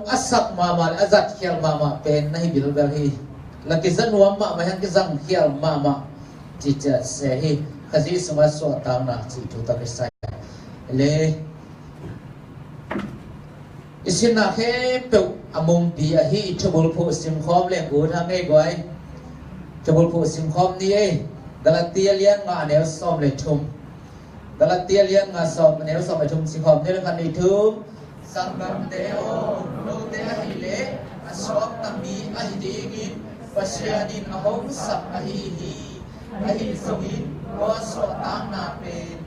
asak mama azat khial mama pen nahi bilbel hi laki zanuam ma mahang ki zang khial mama chi cha se hi khazi suma so tang na chi tu ta sai le isina he pe among pi a hi thobol pho sim khom le go thang ei goi thobol pho sim khom ni ei Galatia lian nga neo som le thum Galatia lian nga som neo som le thum sim khom ne kan ni thum Sangam deo no te ahile aswak tami ahidingin pasyanin ahong sak ahihi ahil sungin wa swatang na pen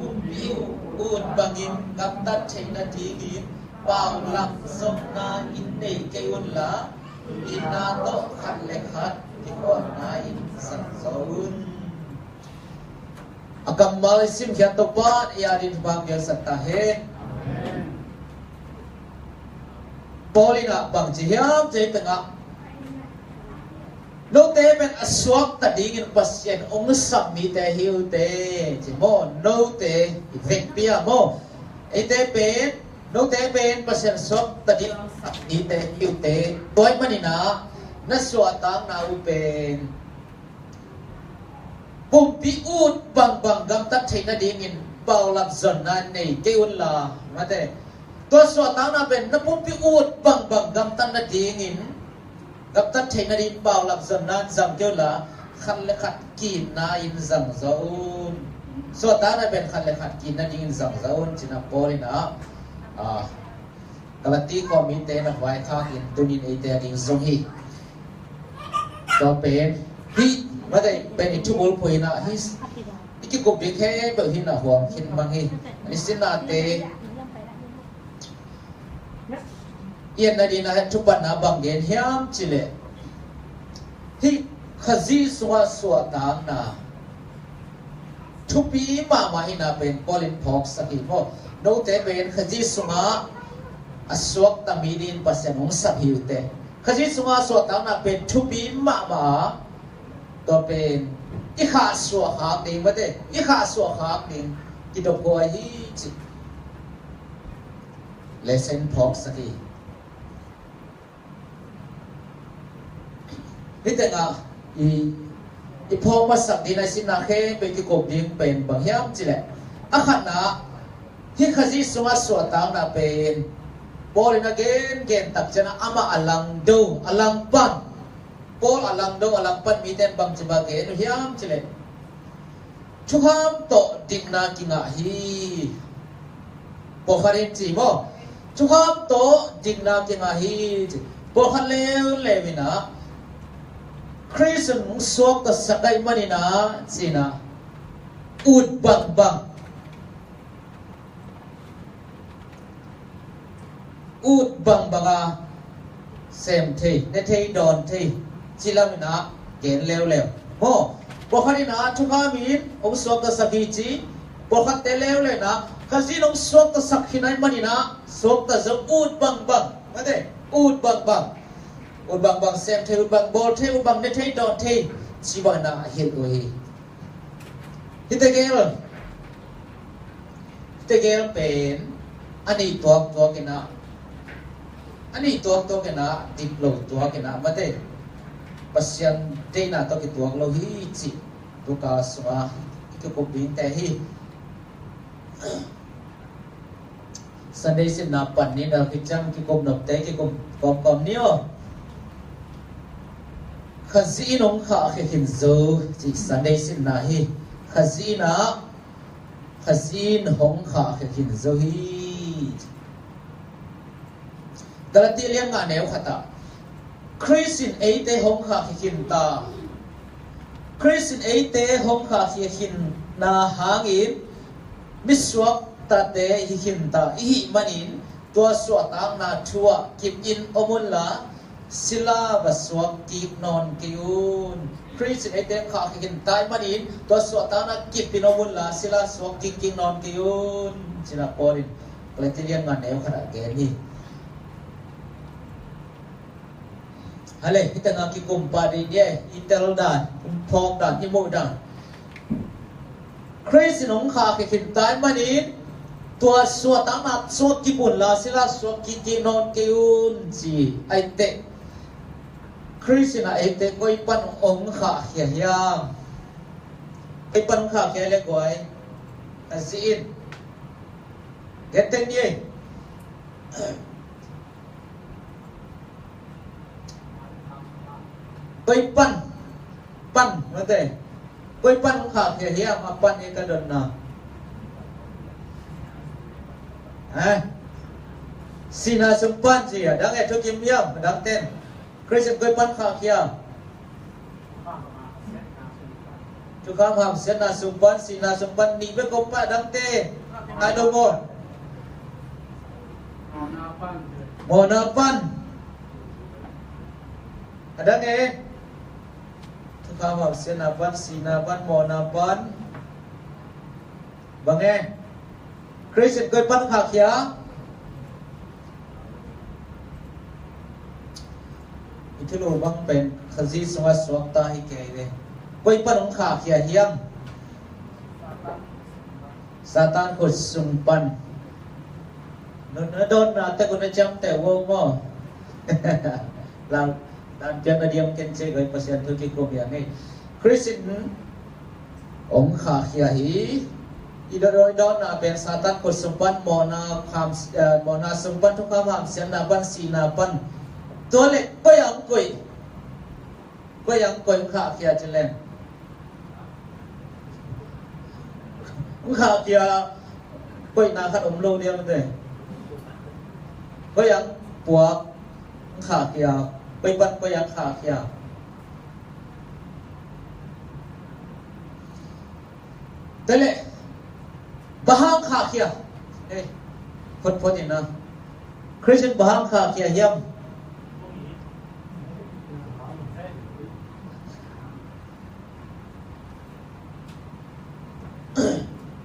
kumbiu ud bangin kaptat chena tigin bao lam som na inne kayun la inna to khat lekhat tikon na in san zaun akamal sim kya to pa yarin bang ya sakta he Polina bang jiham jay tanga no te men aswak ta dingin pasyen ong sammi te hiu te mo no te vek pia mo ite pen no te pen pasyen swak ta din ni te hiu te toy manina na swatang na upen pumpi ut bang bang gam ta thina dingin paulam zon na nei keun la mateตัวสวดตามนั้นเป็นนับพุ่มพิอูดบังบังกำตันนาดีงินกำตันเทนาดินเบาหลับสนานจังเกี่ยวละขันเลขัดกินนาอินจังเจ้าสวดตามนั้นเป็นขันเลขัดกินนาดินจังเจ้าจินาโพลินะกาลตีก็มีเตนักไว้ข้ากินตุนินเอเตดิงซงฮีก็เป็นฮีไม่ได้เป็นอิทุบุลพุยนะฮีอีกกลุ่มเด็กแค่แบบฮีน่ะห่วงคิดบางฮีอันนี้สินาเตเอียนนาดีนะทุบันนาบังเกนเฮียมจิเลที่ขจีสวาสวตางนาทุปีมาหินาเป็นปอลินพอกสักอีโมโนเตเป็นขจีสวาอสวกตามีดินปัสยานงสักหิวเตขจีสวาสวตางนาเป็นทุปีมาตัวเป็นอิขาสวหากดิงมาเตอิขาสวหากดิงกิดโกยฮีจิเลเซนพอกสักอีนี่แต่งอีพอมาสักดีในสินาเขเป็นที่กบยิงเป็นบางอย่างจิแหละอาขันนะที่ขจีสมาสวดตังนะเป็นบอลนะเกณฑ์ตักจะนะอามาอลังดูอลังปันบอลอลังดูอลังปันมีแต่บางจิบาเกณฑ์อย่างจิแหละชุกามโตดิกนากิงะฮีบอลคารินจีโมชุกามโตดิกนากิงะฮีบอลคันเลวินะคริสต์มุสลิมก็สักได้มานี่นะสินะอุดบังบังอุดบังบังอ่ะเซมเทเนเทดอนเทจิลามินะเกณฑ์เลวเลวโอ้บอกเขานี่นะทุกข้ามีนองค์สวกก็สักกี่จีบอกเขาเตเลวเลยนะข้าจีนองค์สวกก็สักที่ไหนมานี่นะสวกก็จะอุดบังบังมาเด้อุดบังบังอุดบังบังเซมเทอุดบังบอลเทอุดบังเนเทดอนเทชีวานาเฮลโอเฮฮิตเกลเป็นอันนี้ตัวกันนะอันนี้ตัวกันนะดิบโลตัวกันนะมาเตปัสยันเตน่าตัวกิตัวโลหิจิตัวกาสวาที่กบบินแต่ฮีสันเดสินาปันนี่นะกิจังกิกบนบเตกิกบกอมเนี่ยขจีนงข้าเห็นโจจิสันเดสินาฮีขจีนหงข้าเห็นโจฮีกระติเลียงงานแนวขัดตาคริสตินเอเตหงข้าเห็นตาคริสตินเอเตหงข้าเห็นนาหางอินมิสวกตาเตเห็นตาอีมันอินตัวสวดตังนาชัวกิบอินอมุลลาศิลาบสวกกีบนอนกิยุนคริสต์ไอเดมข้าเห็นตายมันอินตัวสวดตานักกีบปินอมุลลาศิลาสวกกิงนอนกิยุนศิลาปอรินเกลติเลียนงานแนวขนาดแกนี่ฮัลโหลที่ตั้งกิกุมปาดิเนี่ยอินเตอร์ดานพองดานอิโมดานคริสต์น้องข้าเห็นตายมันอิน tua suat amat suat kibun la sila suat kiki non keun si ai te Krishna ai te koi pan ong kha khia hiam ai pan kha khia le koi azin geteng ye koi pan nó thế koi pan ong kha khia hiam pan e ka don na Sina sumpan siya, dang eto kimyam, dang ten. Kristen koi pan khak ya. Tukam ham sina sumpan ni be kompa dang te. Ado mo. Mona pan. Adang Tukam ham sina pan, mona pan. Bang Kristen koi pan khak ya. Itu lo bang pen khazi sunga swakta hi kere koi pan kha khia hiam satan ko sumpan no don na te ko na cham te wo mo lang dan jan diam ken che goi pasien thu ki ko ya ngai Christian ong kha khia hi idoroi don na pen satan ko sumpan mona kham mona sumpan thu kham ham sian na ban si na panตัวเล็กก็ยังขาเขียจะเล่นขาเขียก็นาขัดอมโลเดียวมันเลยก็ยังปวกขาเขียไปบันก็ยังขาเขียแต่เล็กบ้าขาเขียพอดีนะคริสเตียนบ้าขาเขียย่ำ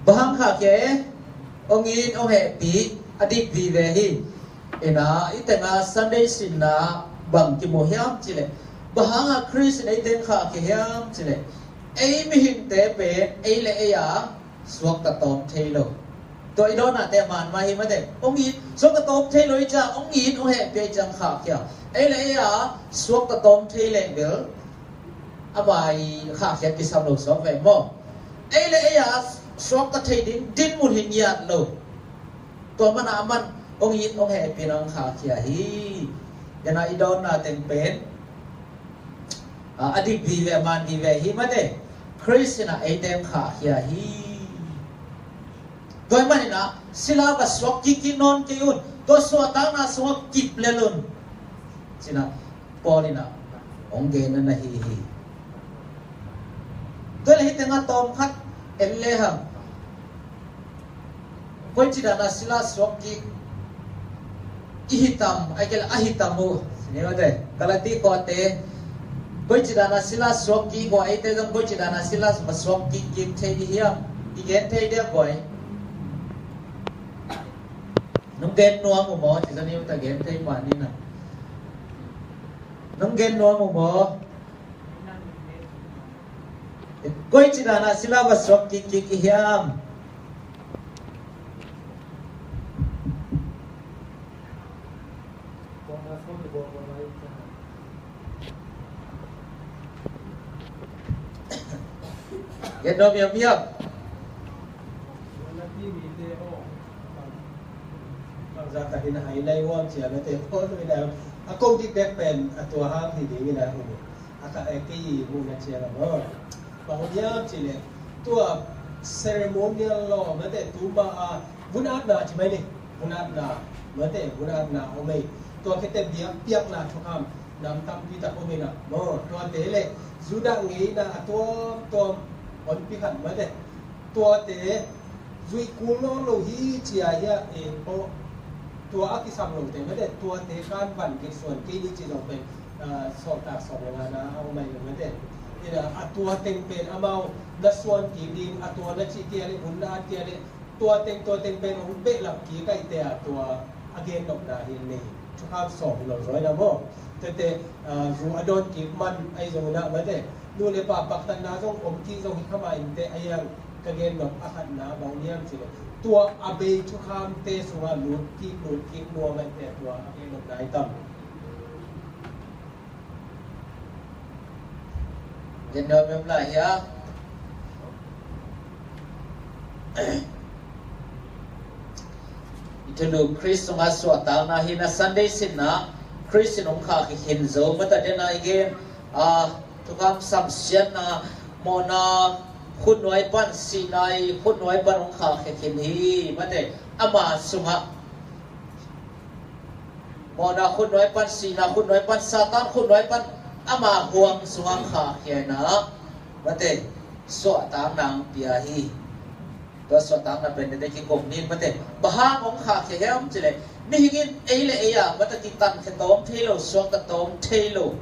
bahang kha ke ongin o he pi adik vi ve hi ena itenga Sunday sin na bang ki mo hiam chile bahang a Christian ai ten kha ke hiam chile ei mi hin te pe ei le e ya suak ta tom thailo to i do na te man ma hi ma te ongin suak ta tom thailo i cha ongin o he pe chang kha kya ei le e ya suak ta tom thaile bel abai kha ke ki sam lo so ve mo ei le e ya swak ta thei din mun hin yat lo to man aman ong yin ong he pinang kha khia hi yana idon na teng pen adik vi ve man vi ve hi ma de Krishna ai tem kha khia hi toy man na sila ba swak ki non ki un to so ta na swak kip le lun sina polina ong ge na hi to le tenga tom khat elle ham koi chidana sila swaki ihitam aikel ahitamu sinema de kalati ko te koi chidana sila swaki ko aite gam koi chidana sila swaki ki thei hiam igen thei de koi nung gen nuam mo chidani ta gen thei mani na nung gen nuam mo koi chidana sila swaki ki hiam Get no miam miam. Ra cả đi này đây quan chỉ là thế thôi rồi nào. Công ty đẹp bền, tua ham thì đi như nào rồi. Cái gì cũng là chỉ là nó. Và hôm nay chỉ là tua ceremonial law, mà thế tu mà vun áp na chỉ mấy đi, vun áp na, mà thế vun áp na hôm nay tua cái tem biếc na cho ham, nằm tâm vi tập hôm nay na, nó tua thế lệ, dù đang nghĩ na tua on pi khan ma de tua te zui kul no lo hi chia ya e po tua aki sam lo te ma de tua te kan ban ke son ke ni chi dong pe so ta so nga na au mai ma de ina atua teng pen amau na son ki ding atua na chi ti ale hun na ti ale tua teng pen hun be lap ki kai te tua again dok na hin ni chu khap so lo roi na mo te zu adon ki man ai zo na ma deดูเลยป่ะปักตันนาส่งอมที่ส่งหิขมาอินเตอายังกระเกนแบบอาหันนาบางเนียมสิต ตัวอาเบยทุกคำเตสว่าลุดที่มัวไม่แต่ตัวอาเบยลงได้ต่ำ Jadi memang ya. Itu lu Kristus masuk tanah hina Sunday sina Kristus nongkha hinzo mata dena again tukam samsian na mona khun noi pan sinai khun noi pan nongkha khinhi mate ama sunga mona khun noi pan sina khun noi pan satan khun noi pan ama huang sungang kha hiana mate so tang nang piahi to so tang na pen de ki kom ni mate bahang ong kha hiam chile ni hingin eile eya mate ti tan khe tom thelo so ta tom thelo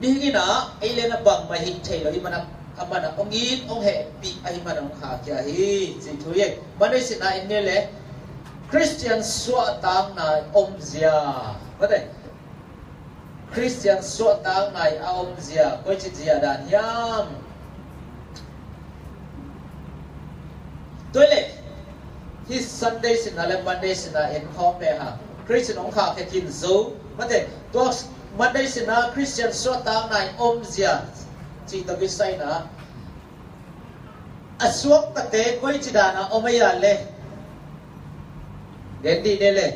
ni hingina eile na bang ma hit thelo i mana amana ong in ong he pi ai mana ong kha kya hi chi thuye mane sina inele Christian so tang na om zia mate Christian so tang nai aom zia koi chi zia dan hiam toile his Sunday sina le Monday sina in home le ha Christian ong kha ke kin zo mate to Monday sina Christian so tang nai om zia chi to bi sai na aswak ta te koi chi dana omaya le den di ne le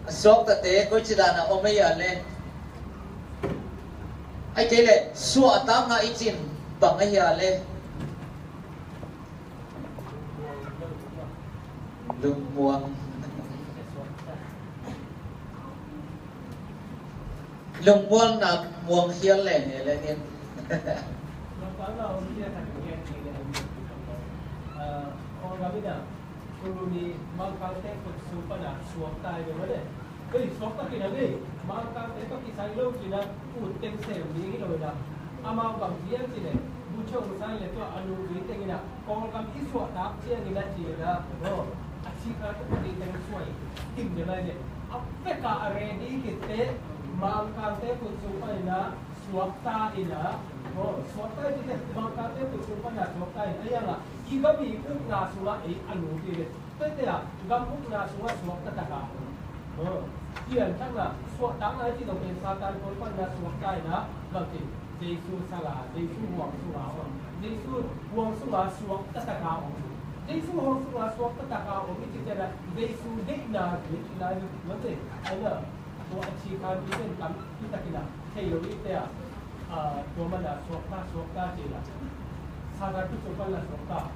Asok ta te koi chi dana omaya le ai ke le su atang na ichin bang ai ya le lung muang na muang hial le ne le nin Kuruni mangkante supana suwakta ay wala. Kaya suwakta kinali mangkante pa kisang lo kina uteng sel ni lo na. Ama bang diyan sila buchong sang le to anu gite gina. Kung kam iswakta siya nila sila ro. Asika to pati teng suway. Tim nila ni. Apeka ready kite mangkante supana suwakta ina. Oh, suwakta ite mangkante supana suwakta ina. Ayala. Iba bi kung nasuwa ay anu dire. Tapi ya, gampang nasuwa suwak tataka. Iyan tanga suwak tanga itu dong pensatan korban nasuwa kaya na berarti Yesus salah, Yesus buang suwa, Yesus buang suwak tataka. Yesus buang suwak tataka. Itu jadi Yesus dekna gitu, lalu berarti ada suwak cikan itu kan kita kena kayu itu ya. Dua mana suwak jelas. Sagar tu sopan lah suwak.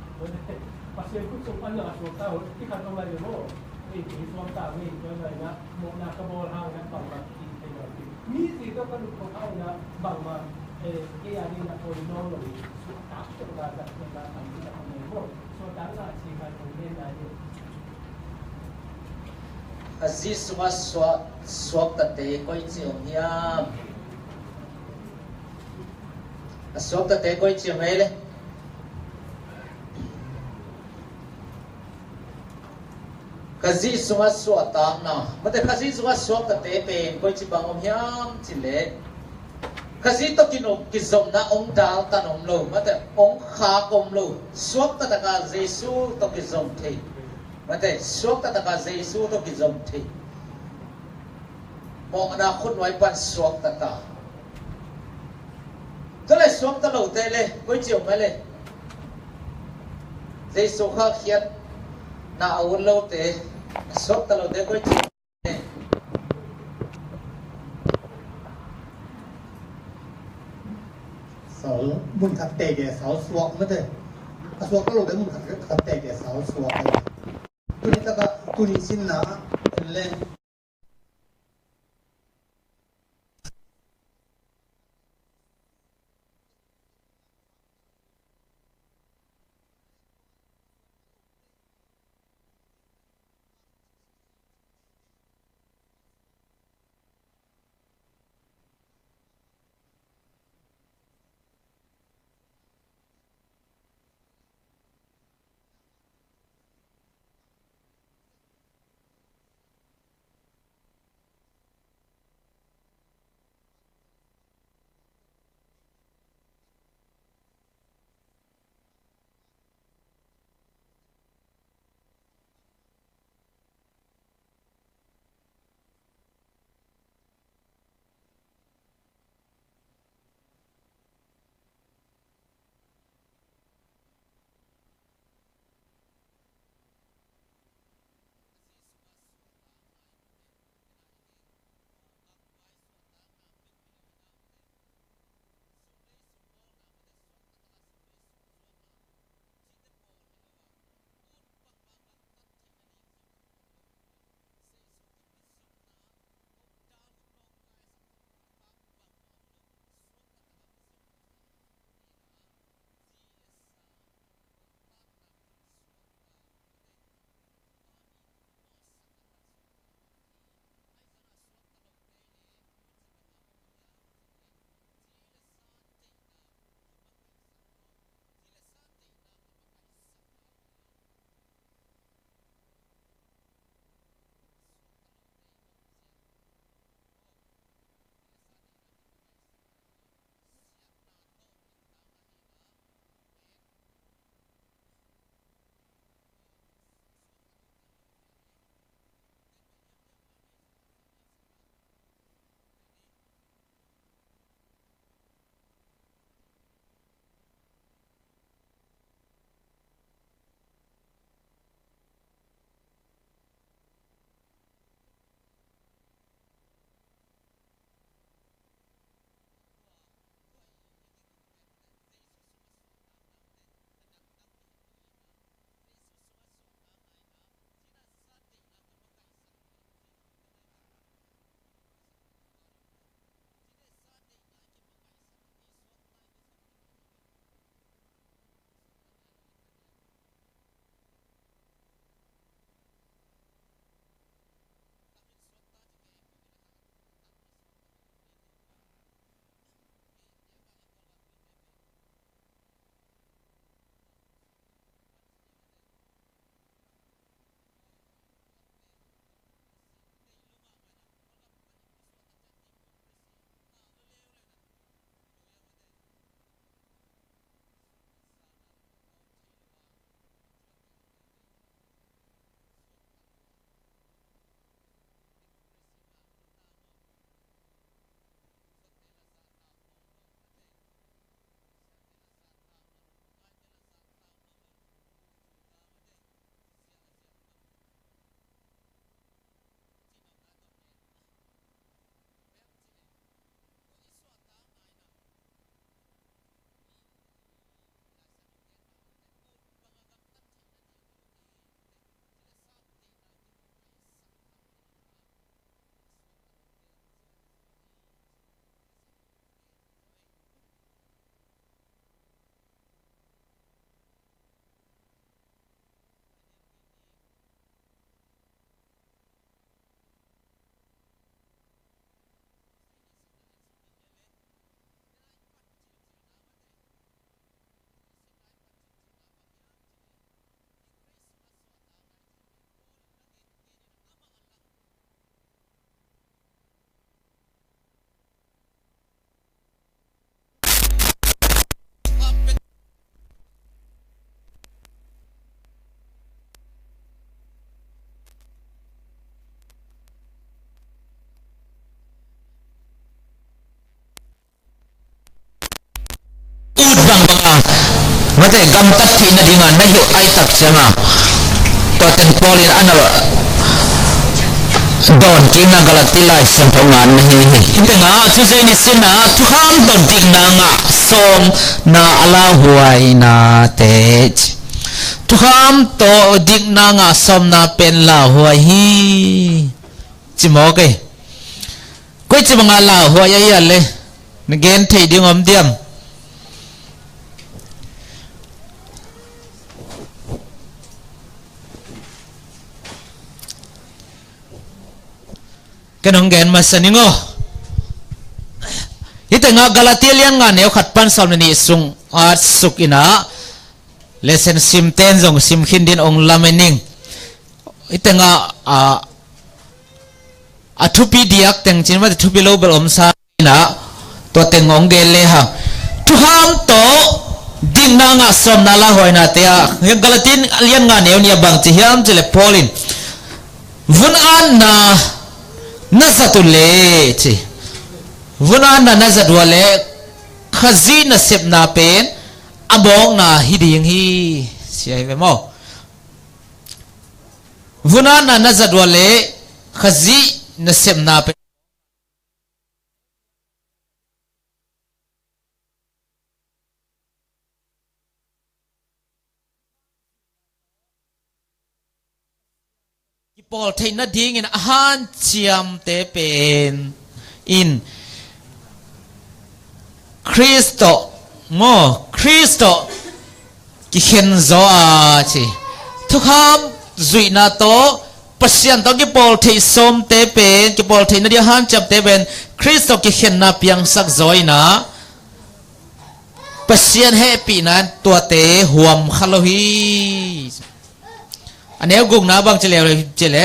Pasal tu sopan lah suwak. Kita kau lagi mo. Suwak ni kalau na mo na kabol hang na bang kita. Ni itu kan kau tahu na bang kaya ni na kau nol lagi. Suwak tu dah kita kau mo. So dah lah cikan tu ni na ni. Aziz semua suwak tate koi cium hiam. Suwak tate koi cium ele. Kazi sunga suwa tang na, mate kazi sunga suwa ta te pen koi chi bang om hiam chi le. Kazi to kizom na ong dal tan om lo, mate ong kha kom lo, suwa ta ka Jesu to kizom the, mate suwa ta ka Jesu to kizom the. Mo na khun wai pan suwa ta ka. To le suwa ta lo te le, koi chi om le. Jesu kha khiat na awun lo te sop talo te koi chi sáu mun khát tệ để sáu suộc mất rồi, suộc cái lỗ đấy mun khát tệ để sáu suộc rồi, tu ni ta cái tu ni xin na lên กำตัดที่นั่นดีงานไม่อยู่ไอตักเสียงตัวเต็งพอลินอันนั้นโดนจริงนะกลติไลเสียงทำงานนี่แต่งาชุดเจนิสินะทุกครั้งโดนจริงนะงะส่งนาลาหวยนาเตจทุกครั้งโตจริงนะงะส่งนาเป็นลาหวยฮีจิโมกก็จะบังอาลาหวยยันเลยนเกนที่ดิ้งอมเดียมกันองเกนมาสนิงโอฮิตงากาลาติเลียงงานเอวขัดปันสอมนี่สุงอาสุกินะเลเซนซิมเทนจงซิมขินดินองลาเมนิงฮิตงาทุปีเดียกแต่งจินว่าทุปีโลเบลอมซานะตัวแต่งองเกนเลยฮะทุกามโตดิงนางาสมนาลาหอยนาเตียยังกาลาติเลียงงานเอวเนี่ยบางจิฮิมจิเลพอลินวุนอันนาnazatule chi vunana nazadwale khazi na sep na pen abong na hiding hi siai ve mo vunana nazadwale khazi na sep na pen Paul thấy nó đi in han chiam tế pen in Christo ki khen zo a chi thu kham zui na to pasien to ki Paul thấy som tế pen ki Paul thấy nó đi han chiam tế pen Christo ki khen na piang sak zoi na pasien happy na tua tế huam khalohiอันนี้กุงนะบางเจเลเลยเจเล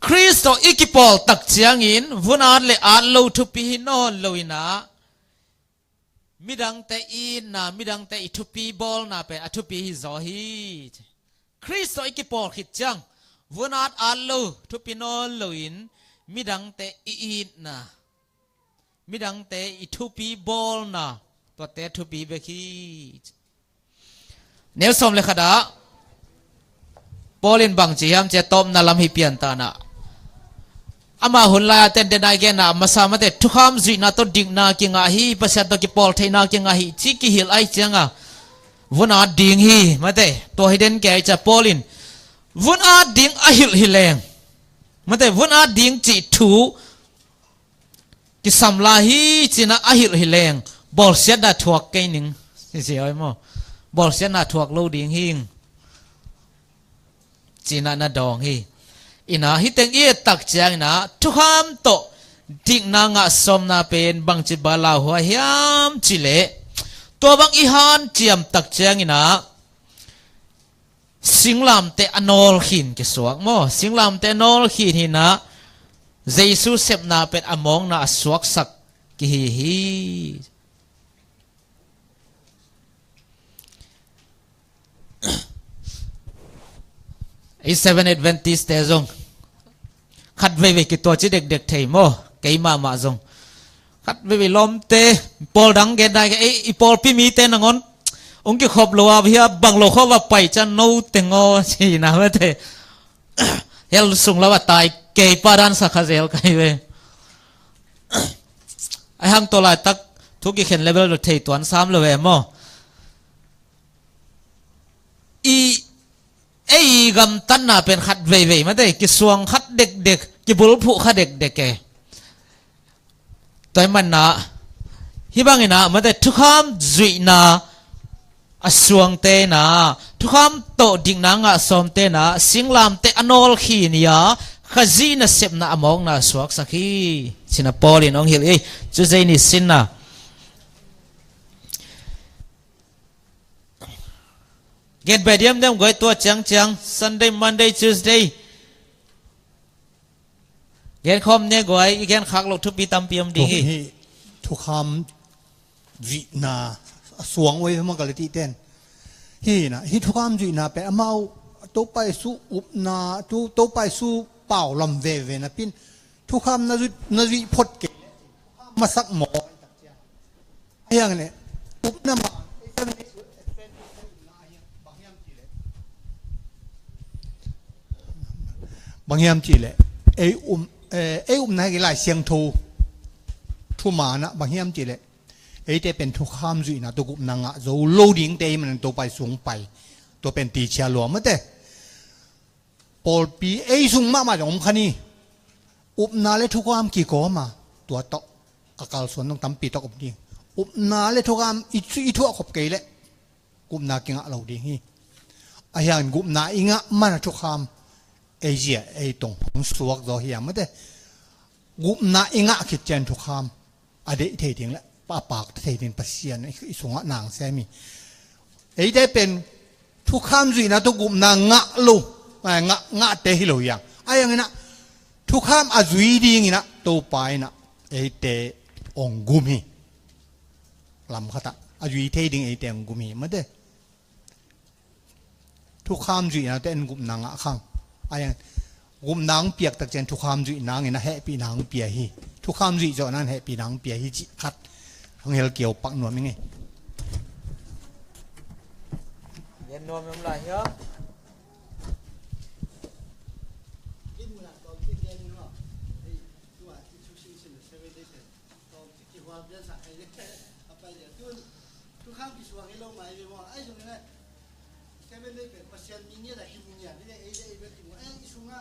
คริสต์อีกิปอลตักเจียงอินวุนอาเลอาโลทุปีฮินอนโลอินะมิดังเตอินนะมิดังเตอิทุปีบอลนะเป็นอทุปีฮิซอฮีคริสต์อีกิปอลขิดจังวุนอาโลทุปีนอนโลอินมิดังเตอินนะมิดังเตอิทุปีบอลนะตัวเตทุปีเบคีเนลสมเลขดาปอลินบังจีฮัมเจตอมนาลัมฮิเปียนตานะอามาหุนลายเต็นเดนไอเกนะมาสามารถทุกคำจุยนาตัวดิ่งนาเกียงอาฮีภาษาตัวกิปอลเทนาเกียงอาฮีชิกิฮิลไอเจียงอ่ะวุนอาดิ่งฮีมาเตตัวฮิเดนแกจะปอลินวุนอาดิ่งอาฮิลฮิเลงมาเตวุนอาดิ่งจีทูกิสัมลาฮีจีน่าอาฮิลฮิเลงบอลเสียดาถวกเกนิงเสียไอ้โมบอลเสียดาถวกโลดิ่งฮิงจีน่านาดองฮีอินาฮิตังเอตักเจียงนะทุกคำโตดิ่งนางะสมนาเป็นบังจิบาลาหัวเฮียมจิเลตัวบังอีฮันเจียมตักเจียงนะสิงลามเตอนอลขินกิสวกโมสิงลามเตอนอลขินหินะเยซูเซปนาเป็นอมองนาสวกสักกิฮีไอ้7 Adventist แต่จงขัดเวกิตัวจีเด็กๆเทโมเกยมาจงขัดเวลมเตปอลดังเกได้ไอ้ปอลพี่มีเตนังอนองค์กิขบโลอาเพียบังโลเขาว่าไปจะโนเตงอชีนะเว้ยเตเฮลสุงแล้วว่าตายเกยปาดันสักเซลกันเว้ยไอ้ห้างตัวลายตักทุกกี่เข็นเลเวลเทตัวอันซ้ำเลยเว้ยโมไอ้กำตันน่ะเป็นขัดเว่ยๆมาได้กิสวงขัดเด็กๆกิบุลผู้ขัดเด็กๆแกแต่มันน่ะฮิบังอินะมาได้ทุกคำจุยน่ะสวงเตน่ะทุกคำโตดิ่งนางะสมเตน่ะสิงลามเตอนอลขีนี่ยขจีน่ะเสพน่ะอมองน่ะสวกสักทีสินะปอลินองเฮลเอ้จุใจนี่สินน่ะเกณฑ์ไปเดียมเดิมก้อยตัวจัง Sunday Monday Tuesday เกณฑ์คอมเนี่ยก้อยเกณฑ์ขักลงทุบปีตามเปียมดีทุกคำจีน่าสวงไว้มันก็เลยตีเต้นฮีนะฮีทุกคำจีน่าเป็นอามาตัวไปสู้อุบนาตัวไปสู้เป่าลำเวนะพินทุกคำนาจุพดเกลมาสักหมออย่างนี้อุบน้ำมา บางยามจีเลยนายกี่หลายเสียงทูมานะบางยามจีเลยแต่เป็นทุกข้ามจุยนะตัวกุบนางะโจโลดิ้งเตมันตัวไปสูงไปตัวเป็นตีเชียหลวมมั้งแต่ปอลปีสูงมากมาจากองค์คันนี้อุบนาเลทุกข้ามกี่ก้อมาตัวโตอากาศส่วนต้องตั้มปีตกบดิ้งอุบนาเลทุกข้ามอีทั่วขบเกยเลยกุบนากิงะเราดิ้งฮีอาอย่างกุบนาอิงะมันทุกข้ามเจียตรงของสวกเราเฮียมั้งแต่กุบนาอิงะคิดเจนทุกข้ามอดีตเทียงแล้วป้าปากเทียนปัสเซียนไอ้สงฆ์นางแซมีได้เป็นทุกข้ามจุยนะทุกกลุ่มนางงะลูงะเตหิโลยังไอ้ยังไงนะทุกข้ามอาจุยดีงี้นะตัวไปนะเตองกุมีลำขัดอาจุยเทดิ้งเตองกุมีไม่ได้ทุกข้ามจุยนะเตองกุมนางงะข้างไอ้ยังกุมนางเปียกตะเจนทุกข้ามจุยนางงี้นะเฮปีนางเปียฮีทุกข้ามจุยจอนั้นเฮปีนางเปียฮีจิขัดทั้งเฮลเกี่ยวปักหนวดมั้งไงเย็นนวมน้ำลายเยอะทุกข้ามกี่ส่วนให้ลงมาไปว่าไอ้ตรงนี้แค่เป็นได้เป็นเปอร์เซ็นต์นี้แหละที่มึงเนี่ยที่ได้เป็นที่มึงอีสุ่งอ่ะ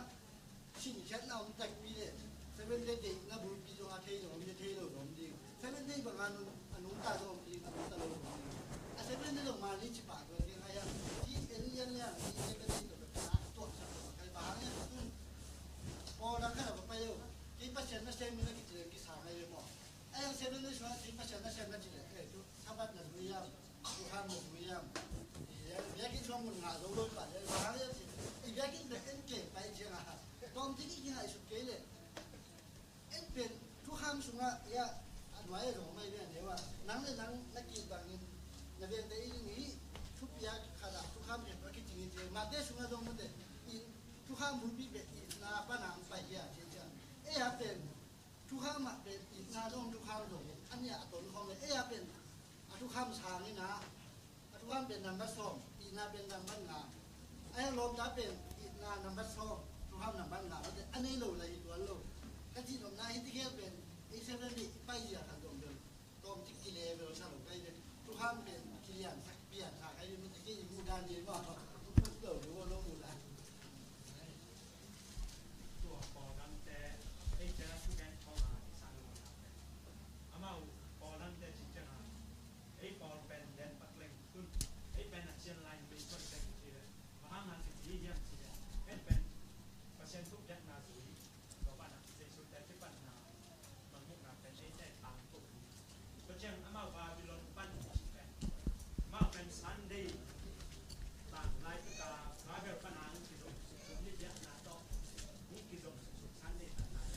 สิ่งที่ฉันเอาแต่ปีเลยแค่เป็นได้เด็กนะบุญปีจงอาเทยงมีเทยงผมดีแค่เป็นได้บางงานอนุตาตรงปีอนุตาตรงปีแค่เป็นได้ลงมาลิจิปากเลยยังไงอ่ะที่เอ็นเลียนเนี่ยที่แค่เป็นได้ตัวตัวใครบ้างเนี่ยพอแล้วแค่เราไปอยู่ที่เปอร์เซ็นต์นั่นเซมินากี่เดือนกี่สามเลยมั้งไอ้เซมินาช่วยที่เปอร์เซ็นต์นั่นเซมินากี่เดือนถ้าบัดนั้นไม่ยากทุกข้ามหมดไม่ยากอยากกินช่วงมึงหาเราด้วยกันเลยบางอย่างอยากกินแบบเอ็นเก๋ไปเชียงอ่ะตอนที่กินอะไรสุดเก๋เลยเอ็นเป็นทุกข้ามสุงอ่ะอย่าอันไว้หรอกไม่เนี่ยเดี๋ยวว่านังเลยนังนักกินบางอย่างนักเรียนได้ยังงี้ทุกอย่างขาดทุกข้ามเป็นว่าคิดจริงจริงมาเด้สุงอ่ะตรงนั้นเด้ทุกข้ามบุญบีเป็นนาป้าหนังไปเชียงเชียงเป็นทุกข้ามเป็นนาตรงทุกข้ามตรงอันเนี้ยตัวของเลยเป็นทุกข้ามชานี่นะทุกข้ามเป็นนัมเบอร์สองอีนาเป็นนัมเบอร์งาไอ้ลมจะเป็นอีนานัมเบอร์สองทุกข้ามนัมเบอร์งาอันนี้เราเลยตัวเราก็ที่ตรงนั้นที่แค่เป็นไอ้เซเว่นนี่ไปเยอะกันตรงเดิมตรงที่กิเลสเราสรุปไปเลยทุกข้ามเป็นกิเลสสักเปียกสักไอ้มันจะกินมูดานเย็นว่าเดี๋ยวดูว่าโลกมูดานตัวปอนั้นแต่ไอ้เจ้าผู้แก่เข้ามาที่สั่งมาอามาปอนั้นแต่จริงจังไอ้ปอเป็นเด่นปักเล็งคุณไอ้เป็นเชียงรายเป็นคนเด็กที่เลยมาห้างานสิ่งที่ยังสิ่งเป็นเปอร์เซ็นต์ทุกอย่างนาสุยตัวบ้านอ่ะเด็กสุดแต่ที่บ้านนามันมุกนาเป็นไอ้แต่ต่างตุ่มก็เช่นอามาบาบิโลนปั้นเป็นมาเป็นซันเดย์ต่างลายตุกาลายแบบปัญหาที่สุดสุดที่เยอะนาโตนี่คือสุดซันเดย์ต่างลาย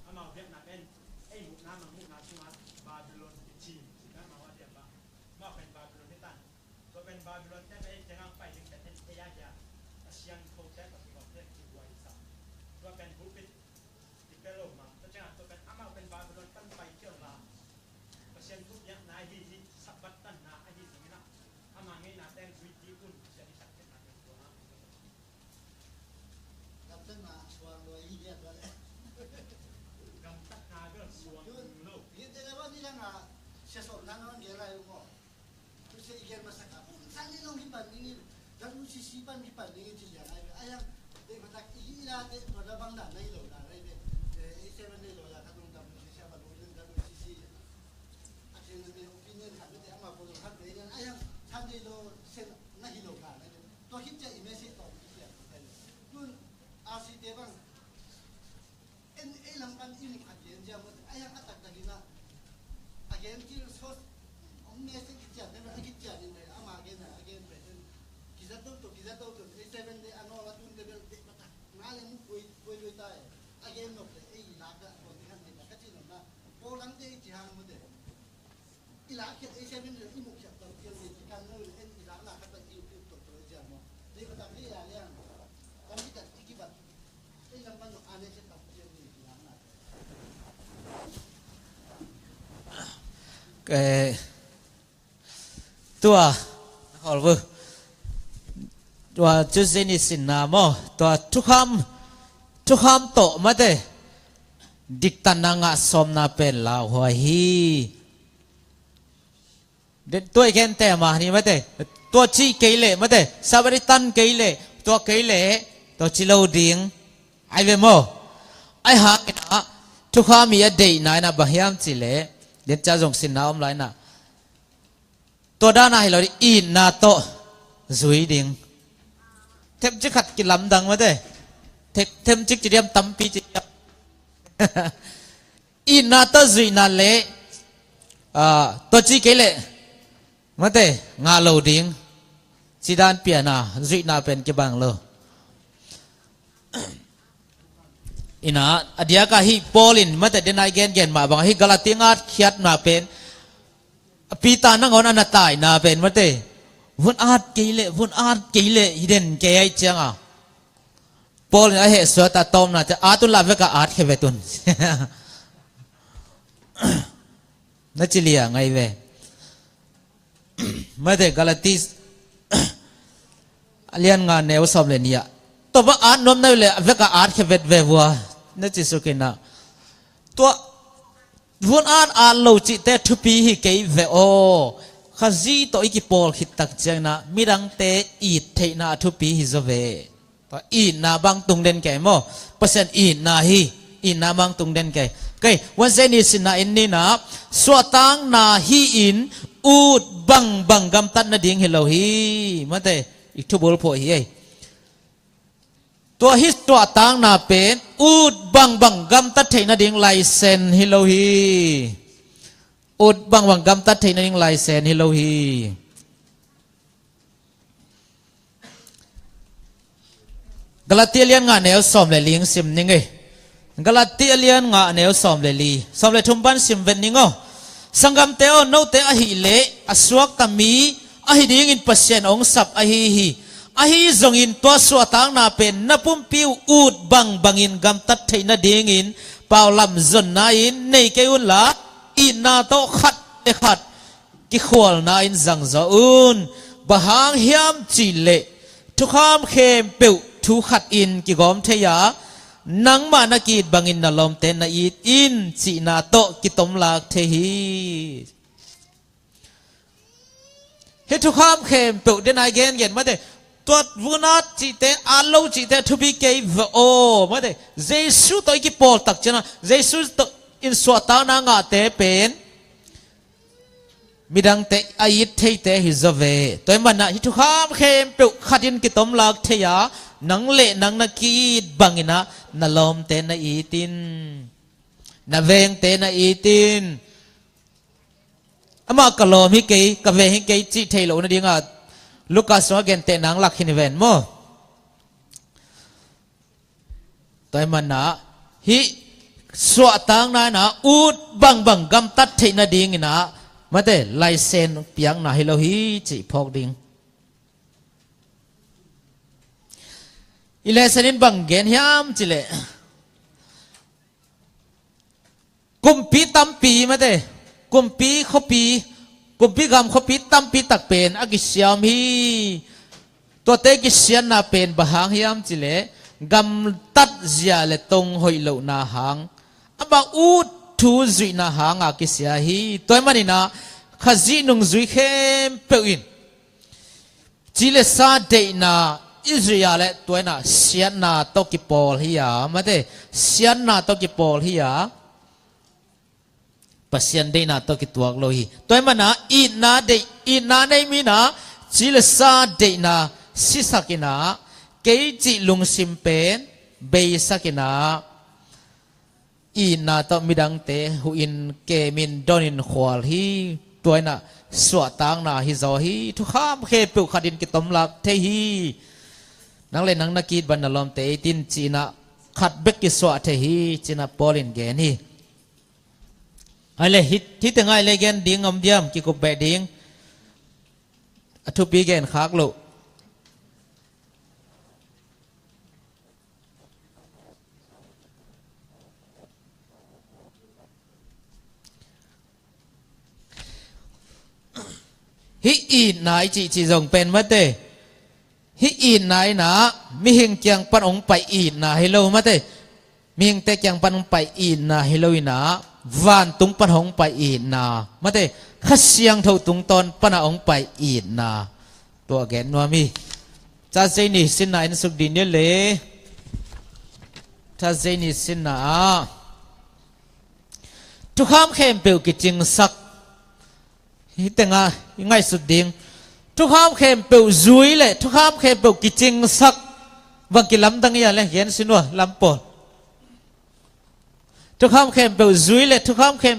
อามาเวียดนามเป็นไอ้มุกนามันมุกนาชัวบาบิโลนจีนสิ่งนั้นมาว่าเดียบมาเป็นบาบิโลนที่ตั้งตัวเป็นบาบิโลนแต่ไม่จะนั่งไปถึงแต่ที่ยากยากเชียงโคแท้กับที่ก่อนเรียกที่วัยสักตัวเป็นผู้ปิดที่เป็นโลกมาตัวจะตัวเป็นอามาเป็นบาบิโลนตั้งไปเที่ยวลาเปอร์เซ็นต์ทุกอย่างนายที่สับบัตตันนาไอ้ที่สิ่งนั้นอามาไงนาแต่งวิธีคุณจะได้สักเป็นนาเป็นตัวนะรับตั้งมาชวนโดยยี่เดียดเลยกำตัดนาก็ส่วนโลกนี่แต่ว่านี่ยังอ่ะเชื่อสมนั้นมันเกี่ยวอะไรรู้มั้งคือเชื่ออีกอย่างมาสักการสันนี่น้องที่ปันนี่แล้วรู้สิปันที่ปันนี่จริงอย่างไรไอ้ยังเด็กมาตักอีลาเด็กมาบางด่านในโลกอะไรเนี่ยไอ้เซเว่นในโลกถ้าตรงดำเชื่อปันรู้เรื่องแล้วรู้สิอาจจะเป็นโอปิเนียนหันไปแต่อามาคนหันไปเนี่ยไอ้ยังทำในโลกเส้นนั่นที่โลกอะไรเนี่ยตัวคิดจะอิมเมจต่อคิดอย่างรุ่นอาซีเดบังไอ้ลำพันอินขัดเย็นจะมันไอ้ยังอัตตะกินะอาเกนที่โซสอมเมสกิจจาเนี่ยไอ้กิจจาเนี่ยอามาเกนนะอาเกนเป็นกิจตัวไอ้เซเว่นเนี่ยอันนั้นละตุนเดเบลเด็กมาตักงานเลยมุกคุยด้วยตายอาเกนนกเลยไอ้ลาดะคนที่หันเนี่ยก็จริงนะโบราณเด็กที่หันมันเด็กอีลาเกนไอ้เซเว่นเนี่ยที่มุกจับตัวเกี่ยวกับการเงินไอ้อีลาลาครับอีตัวเจ้ามั้งเด็กมาตักนี่อะไรอย่างตอนที่ตัดอีกแบบไอ้ลำพันอันนี้จะตัดเกี่ยวกับอีลานะตัวขอรู้ตัวจุดนี้สินนามตัวทุกค ทุกคำโตมาเตดิกตันนางะสมนาเป็นลาวหัวฮีเด็ดตัวเกนแต่มานี่มาเตตัวชีเกยเล่มาเตซาบริตันเกยเล่ตัวเกยเล่ตัวชิโลดิงไอเวโมไอหากินะทุกคำมีอดีตนายนะบางยามจิเล่เด็ดจะส่งสินน้ำไหลนะตัวด้านไหนเราอีนาโตซุยดิงเทมจิขัดกิลำดังมาเตเทมจิกจะเรียมตั้มปีจิอีนาโตซุยนาเล่ตัวจีเกเล่มาเตงาโลดิงสิดานเปียนาซุยนาเป็นกี่บางโลอินะอดียกะฮิปอลินมาแต่เดนายเกนมาบางฮิกาลาติงัดขีดนาเป็นปีตานังอนอนาตายนาเป็นมาเตวุ่นอาดกิเลวุ่นอาดกิเลฮิเดนเกยจังอ่ะปอลินไอเหสวตาตอมนาจะอาตุลาเวกาอาดเคเวตุนนั่นจิเลียไงเวมาเตกาลาติสเลียนงานเนวสอบเลนียตัวบ้าอาดนมนั่นเลยเวกาอาดเคเวตเววัวนั่นจิสุกินะตัววุ่นอาดโลจิเตทุปีฮิเกยเวโอข้าจีตัวอีกปอลคิดตักเจนะมีดังเตอีเทนาทุปีฮิโซเวตัวอีนาบางตุงเดนแก่โมเปอร์เซ็นต์อีนาฮีอีนาบางตุงเดนแก่เกยวันเซนิสินาอินนี่นะสวตังนาฮีอินอูดบังกำตัดนาดิ่งเฮโลฮีมาเตอีกทุบอลโพฮีตัวฮิสตัวตังนาเป็นอูดบังกำตัดเทนาดิ่งไลเซนเฮโลฮีอุดบังกำตัดเทนนิงไลเซนฮิโลฮีกลาติเลียนงาเนวสอมเลลิงซิมนิงเอ Galatian nga neo som le li som le thumban sim ven ningo sangam teo no te a hi le aswak tami a hi ding in pasien ong sap a hi zong in to so tang na pen na pum piu ut bangin gam tat theina ding in paw lam zon na in nei ke un la in na to khat e khat ki khol na in zang zo un bahang hiam chi le thu kham khem peu thu khat in ki gom theya nang ma na kit bangin na lom ten na it in chi na to ki tom lak the hi he thu kham khem peu den I gen ma deตัววุนาจิเตอาโลจิเตทุบิเกวโอมาเดเจสุตัวอีกปอลตักเจนะเจสุตัวอินสวตานางาเตเป็นมิดังเตอายิตเทเตฮิซเวตัวมันนะฮิทุขามเข้มเปลขัดินกิตอมลักเทียนังเละนังนักีดบังอินะนลอมเตนอีตินนาเวงเตนอีตินอามากลอมฮิเกกะเวฮิเกจิเทโลนะดิงาลูกาสวาเกนเตนังลักขินเวนโมตัวมันนะฮิสวะตังนานะอูดบังกำตัดเทนดิงนะมาเตไลเซนเปียงนะฮิโลฮิจิพอกดิงอิเลเซนินบังเกนยามจิเลกุมปีตัมปีมาเตกุมปีขปีกุมพิกรรมขปิดตั้มปีตักเป็นอากิเสียมฮีตัวเตกิเสียนนาเป็นบะหางยามจิเลกำตัดเสียเลตงหอยเหลานาหางอับอูดทูจุยนาหางอากิเสียฮีตัวมันนี่นะขจีนุงจุยเข้มเปอินจิเลซาเดนาอิสราเอลตัวน่ะเสียนนาตกิปอลฮียามาเตเสียนนาตกิปอลฮียาpasien de na to ki tuak lo hi toy mana I na nei mi na chil sa de na si sakina ke chi lung sim pen be sakina I na to midang te hu in ke min donin khwal hi toy na swa tang na hi zo hi thu kham khe pu khadin ki tom lak the hi nang le nang nakit ban na lom te tin chi na khat bek ki swa the hi china polin ge niอะไรฮิตยังไงเลยแกนดิ้งอมเดียมกิโกเบดิ้งทุบปีแกนขากลุฮิอีนนายจีจงเป็นมาเตฮิอีนนายนะมิหิงเกียงปันองไปอีนนายโลมาเต มีงแต่ยังปันไปอินนะฮิโลวินาวันตุงปันหงไปอินนะมาเตขัดเสียงเท่าตุงตอนปันหงไปอินนะตัวแกนนัวมีจะเจนี่สินไหนนสุดดินเนี่ยเลยถ้าเจนี่สินนะทุกคำเข้มเปลวกิจิงสักฮิตงายังไงสุดดิ่งทุกคำเข้มเปลวจุยเลยทุกคำเข้มเปลวกิจิงสักบางกิลำดังอย่างเลยเห็นสินัวลำปอดทุกคำเข้มเปลวจุยเลยทุกคำเข้ม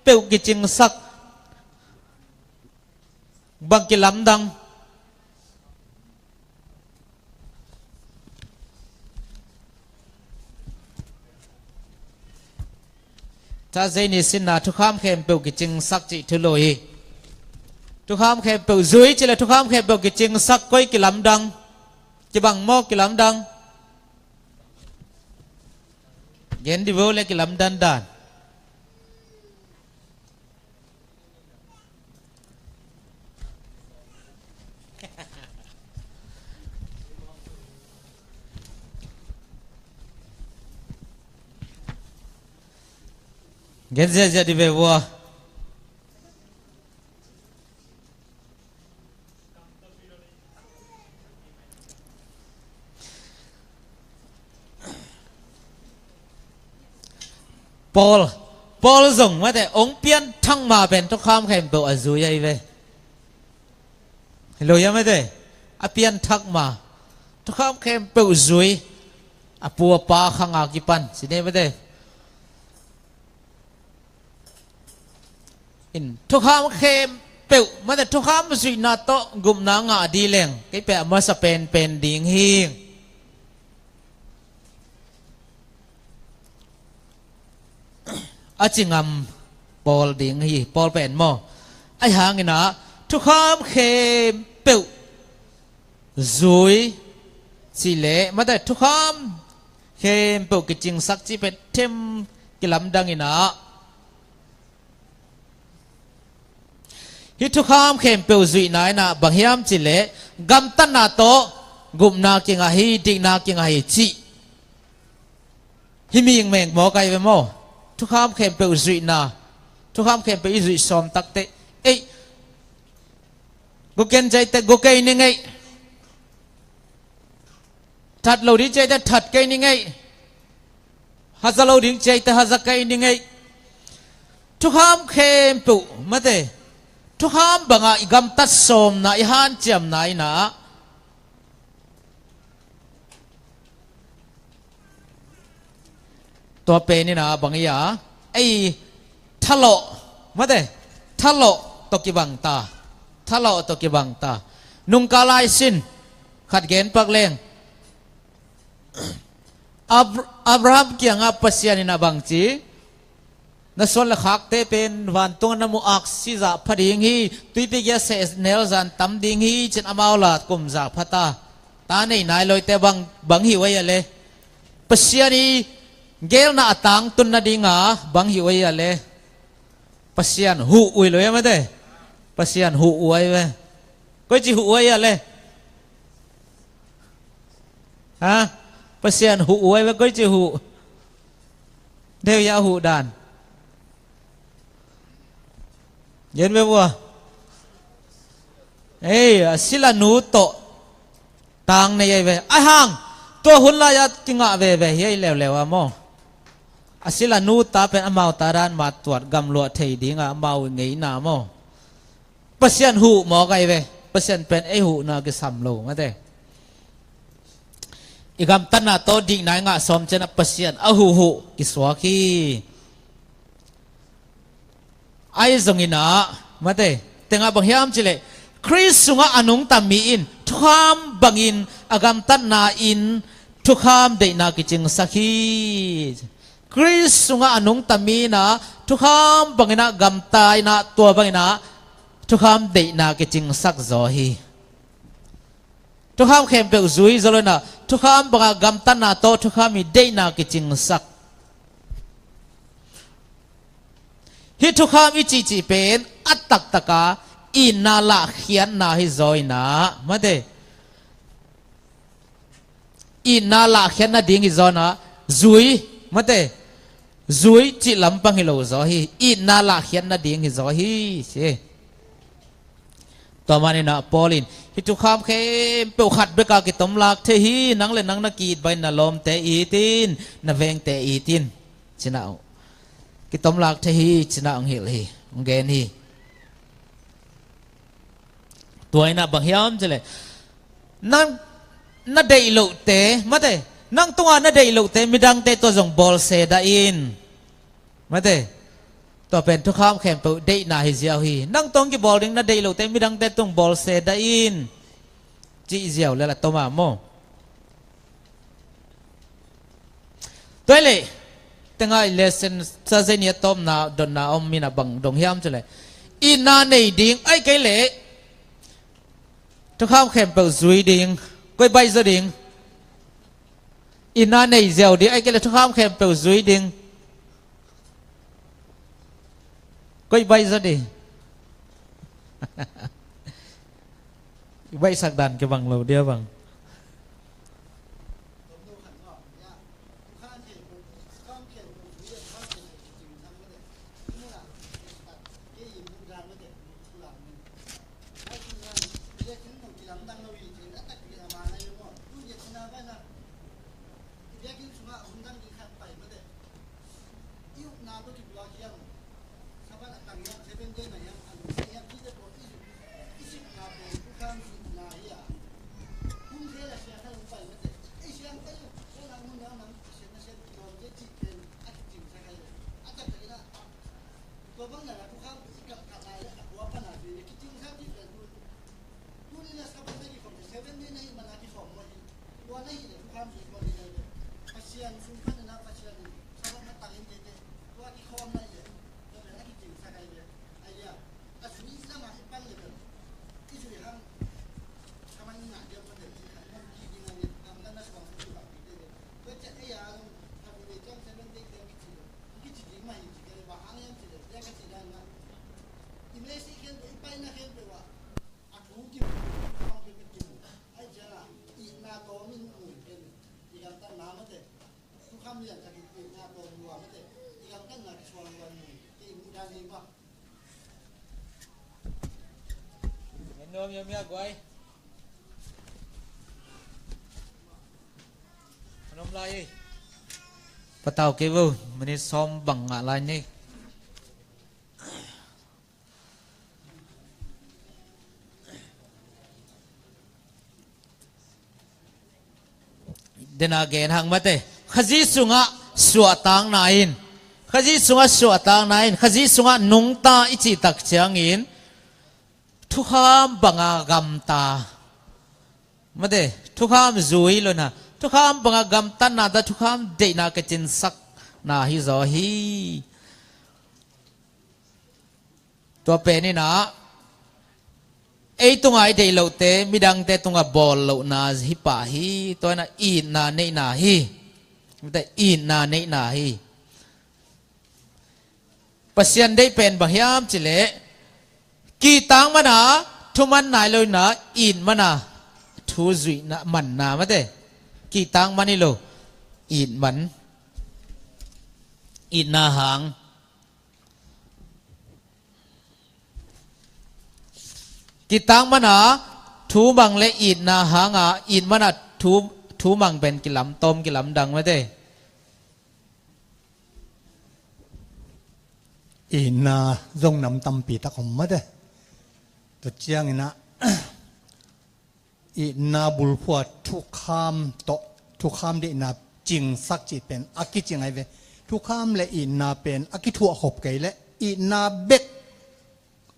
เปลวกิจิงสักบางกิลำดังถ้าเจนี่สินนะทุกคำเข้มเปลวกิจิงสักจิทุโลยทุกคำเข้มเปลวจุยจิเลยทุกคำเข้มเปลวกิจิงสักก้อยกิลำดังจะบังโมกิลำดังเย็นดิโวเลกิลำดันดานเย็นเจดิเววัวปอลส่งมาแต่องเปียนทั้งมาเป็นทุกคำแข่งเปลวอาจุยไอเว่รู้ยังไม่ได้อเปียนทักมาทุกคำแข่งเปลวจุยอปัวปาขังอากิปันสิเนี่ยไม่ได้อินทุกคำเข้มเปลวมาแต่ทุกคำสุยนาโตกุมนางาดีเลงไอเปะมาสเปนเป็นดิ่งหิงอาจิงปอลดิ่งฮีปอลเป็นหม้อไอหางนะทุกคำเข้มเปลวจุยสิเละมาแต่ทุกคำเข้มเปลวกิจิงสักจีเป็นเทมกิลำดังอินะฮิทุกคำเข้มเปลวจุยนายนะบางยามสิเละกัมตันนาโตกุมนากิงาฮีดินากิงาฮีจีฮิมียังแมงหมอไก่ไปหม้อทุกคำเข้มเปลวจุยนาทุกคำเข้มเปลวจุยสอมตักเตะเอ้กูเกณฑ์ใจแต่กูเกยนี่ไงทัดเราดีใจแต่ทัดเกยนี่ไงฮัซาเราดีใจแต่ฮัซาเกยนี่ไงทุกคำเข้มเปลวมาเตะทุกคำบังอาอิกำตัดสอมนะอิฮันเจียมนายนะตัวเป็นนี่นะบางอย่างไอ้ทะเลาะมาเด้ทะเลาะตกิบังตาทะเลาะตกิบังตานุงกาลายสินขัดเกณฑ์ปักเลงอับราฮัมเกี่ยงอับปัสยานินาบังจีนั่นส่วนละขักเตเป็นวันตัวน้ำมูอักซิจะพดิ่งฮีตุยไปเยสเนลซันตั้มดิ่งฮีเช่นอมาลาดกุมจากพัตตาตาในนายลอยแต่บังหิวไว้เลยปัสยานีเกลน่าตังตุนนาดิงาบังหิวไอ้เลยปัสยานหูอุ้ยเลยไม่ได้ปัสยานหูอุ้ยเว้ยก็จีหูอุ้ยเลยฮะปัสยานหูอุ้ยเว้ยก็จีหูเดียวยาหูดานเย็นไหมวัวเอ้ยศิลานูโตตังในไอ้เว้ยไอ้ห่างตัวหุ่นลายกิงอ่ะเว้ยเว้ยเฮ้ยเลวๆอ่ะโมอาศิลานูตาเป็นอมาวตารานมาตรวจกำลัวเทียดิงอมาวไงนาโมปัสยันหูหมอไกเวปัสยันเป็นไอหูนากิสัมโลมาเตอีกคำตันนาโตดิ่งนายงะสมเจนะปัสยันอาหูกิสวากีไอซงอินามาเตแต่งาบางยามจิเลคริสสุงะอนุงตามีอินทุกคำบางอินอากำตันนาอินทุกคำเดนากิจิงสักีคริสสุงะอนุงตามีนะทุกคำบางอินะกำตายนะตัวบางอินะทุกคำเดนากิจิงสักโซฮีทุกคำเข้มเปลวจุยโซลนะทุกคำบางกำตันนาโตทุกคำมีเดนากิจิงสักฮิทุกคำอิจิจิเป็นอัตตักตะกาอินาละเขียนนาฮิโซยนะมาเดอินาละเขียนนาดิ่งฮิโซนะจุย มาเตจุยจิลำปังฮิโลจอฮีอีนาลาเขียนนาดิ่งฮิจอฮีเชต่อมาเนี่ยนะปอลินฮิตุคามเข้มเปขัดเบกากิตมลักเทฮีนังเลนังนักกีดใบนาลมเตอีตินนาเวงเตอีตินชนะกิตมลักเทฮีชนะองเฮลฮีองเกนฮีตัวไอ้น่ะบางยามจะเลยนั่งน่าได้โลเตมาเตนั่งตัวน่าได้โลเตมีดังเตตัวจงบอลเซดาอินมาเตตัวเป็นทุกข้ามแข่งเปิดได้นาฮิเซียวฮีนั่งตรงกี่บอลดึงน่าได้โลเตมีดังเตตรงบอลเซดาอินจีเซียวเลยละตัวมาโมตัวเลยตั้งไงเลเซนซาเซเนียตอมนาดอนนาอมมีนาบังดงยามจะเลยอินนาในดิ่งไอ้ไกเล่ทุกข้ามแข่งเปิดซุยดิ่งก้อยใบจะดิ่งอินนาในเซียวดิ่งไอ้ไกเล่ทุกข้ามแข่งเปิดซุยดิ่งก้อยใบจะดิ่งใบสักดันกับบังเราเดียวบังโน้มยังไม่กวยขนมลายปะเตาเกวมันนี่ซ้อมบังอะไรนี่เดินอาเกนหางมาเตขจีสุงะสวดตังนายนขจีสุงะสวดตังนายนขจีสุงะนุงตาอิจิตักเชียงอินทุกข้ามบังอากรรมตามาเดทุกข้ามจุยเลยนะทุกข้ามบังอากรรมตันนาแต่ทุกข้ามเดนากจินสักนาฮิโซฮีตัวเป็นนี่นะไอตรงไอเดลเตมิดังเตตรงบอลโลนาฮิปะฮีตัวน่ะอีนาเนนาฮีไม่ได้อีนาเนนาฮีปัศยันได้เป็นบางยามจิเลกีตังมันนะทุมันนายเลยนะอินมันนะทูจุยนะมันนะมาเต้กีตังมันนี่โลอินมันอินนาหางกีตังมันนะทูบังเลอินนาหางอ่ะอินมันนะทูมังเป็นกิลำต้มกิลำดังมาเต้อินนาจงนำตำปีตะคมมาเด้ตัวเจียงนะอินาบุลพัวทุกคำโตทุกคำเดนาจิงสักจิตเป็นอากิจิงไงเวทุกคำและอินาเป็นอากิทัวขบไกและอินาเบก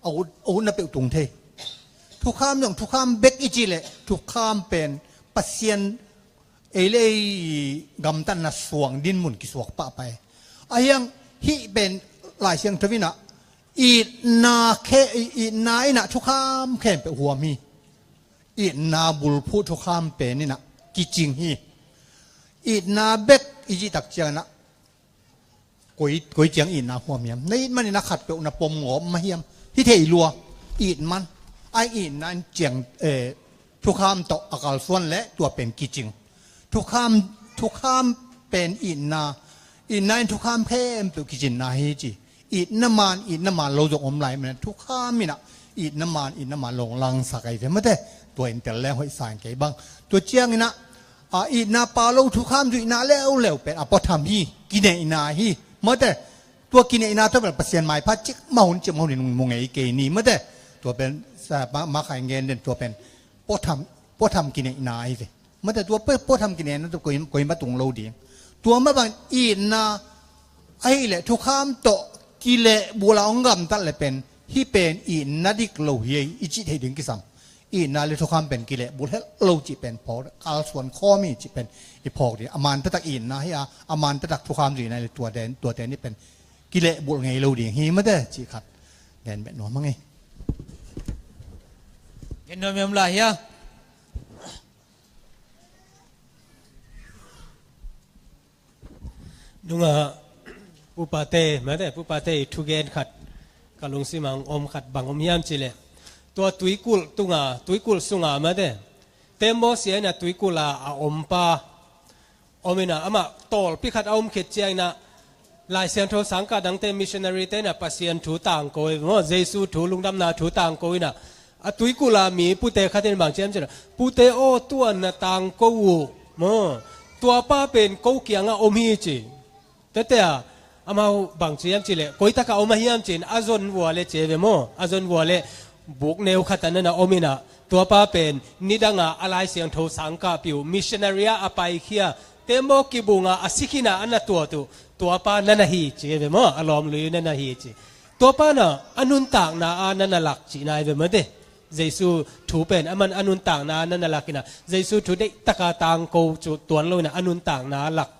เอานาเปตุงเททุกคำอย่างทุกคำเบกอิจิเลยทุกคำเป็นปัสเซียนเอเลกำตันน่ะสวงดินมุนกิสวกปะไปอายังฮิเป็นหลายเสียงทวินะอีนาเคอีนาอินะทุกข้ามแข่งไปหัวมีอีนาบุลพูทุกข้ามเป็นนี่นะกิจิงฮีอีนาเบกอีจิตักเจียงนะกุยเจียงอีนาหัวเมียมในมันนี่นะขัดเปอุณปมหัวมาเฮียมที่เทลัวอีมันไออีนั่นเจียงทุกข้ามต่ออากาศส่วนและตัวเป็นกิจิงทุกข้ามเป็นอีนา อีนายทุกคำเพิ่มตัวกิจนาฮีจีอีน้ำมันโลจงอมไหลมันทุกคำมีนะอีน้ำมันลงลังสักไอ้เพื่อนไม่ได้ตัวอินเตอร์แล้วให้สายไก่บ้างตัวเจียงนะอีนาปาโลทุกคำจุนาแล้วเป็นอปธรรมฮีกินเอนาฮีไม่ได้ตัวกินเอนาถ้าเป็นเปอร์เซ็นต์หมายพัดจิกมาหุ่นจิกมาหุ่นมงไอ้เกนี่ไม่ได้ตัวเป็นมาขายเงินเด่นตัวเป็นปอทำกินเอนาฮีไม่ได้ตัวปอทำกินเอนาตัวก็ยังมาตรงโลดีตัวมาบางอีนาไอ้แหละทุกคำโตกิเลบุลองกำตั้งเลยเป็นที่เป็นอีนาดิกโลเฮียอิจิตให้ดึงกิสัมอีนาเลยทุกคำเป็นกิเลบุลโลจิเป็นพอการส่วนข้อมีจิเป็นอีพอกดีอามันตะตักอินนะเฮียอามันตะตักทุกคำอยู่ในตัวแดนนี่เป็นกิเลบุลไงโลดีเฮียไม่ได้จิขัดแดนแบบนั้นมั้งไงเห็นโดยเมื่อไรเฮียลุงอุปาเตมาแต่อุปาเตทุเกนขัดกะลุงสิมังอมขัดบังอมยามจิเลตัวตุยกุลตุสุงามาแต่เต็มโมเสียนะตุยกุลาอมปาอมินะอามาตอลพิขัดอมเขตเจียนะลายเสียงโทสังกัดดังเตมิชชันนารีเตนะปัสเซียนถูต่างโกยว่าเยซูถูลุงดำนาถูต่างโกยนะตุยกุลามีปุเตขัดเต็นบางเจียมจินะปุเตโอตัวนะต่างโกวูมตัวป้าเป็นโกเกียงอมฮีจีแต่อามาบางเชียมจิเลก็อิตาข้าอมาเฮียมจินอาจนวัวเลเจเวโมอาจนวัวเลบุกเนวขัดนั่นนะอมินะตัวป้าเป็นนิดังอะไรเสียงโทสังกาปิวมิชชันนารีอาไปเขียเตโมกิบุงอาสิกินะอันนั้นตัวป้านั่นนะฮีเจเวโมอารมณ์ลุยนั่นนะฮีจีตัวป้าน่ะอนุนต่างนะอันนั้นหลักจีนายเวโมเดเยซูถูเป็นอามันอนุนต่างนะนั่นหลักนะเยซูถูได้ตะกาตังโกจุดตัวลุยนะอนุนต่างนะหลัก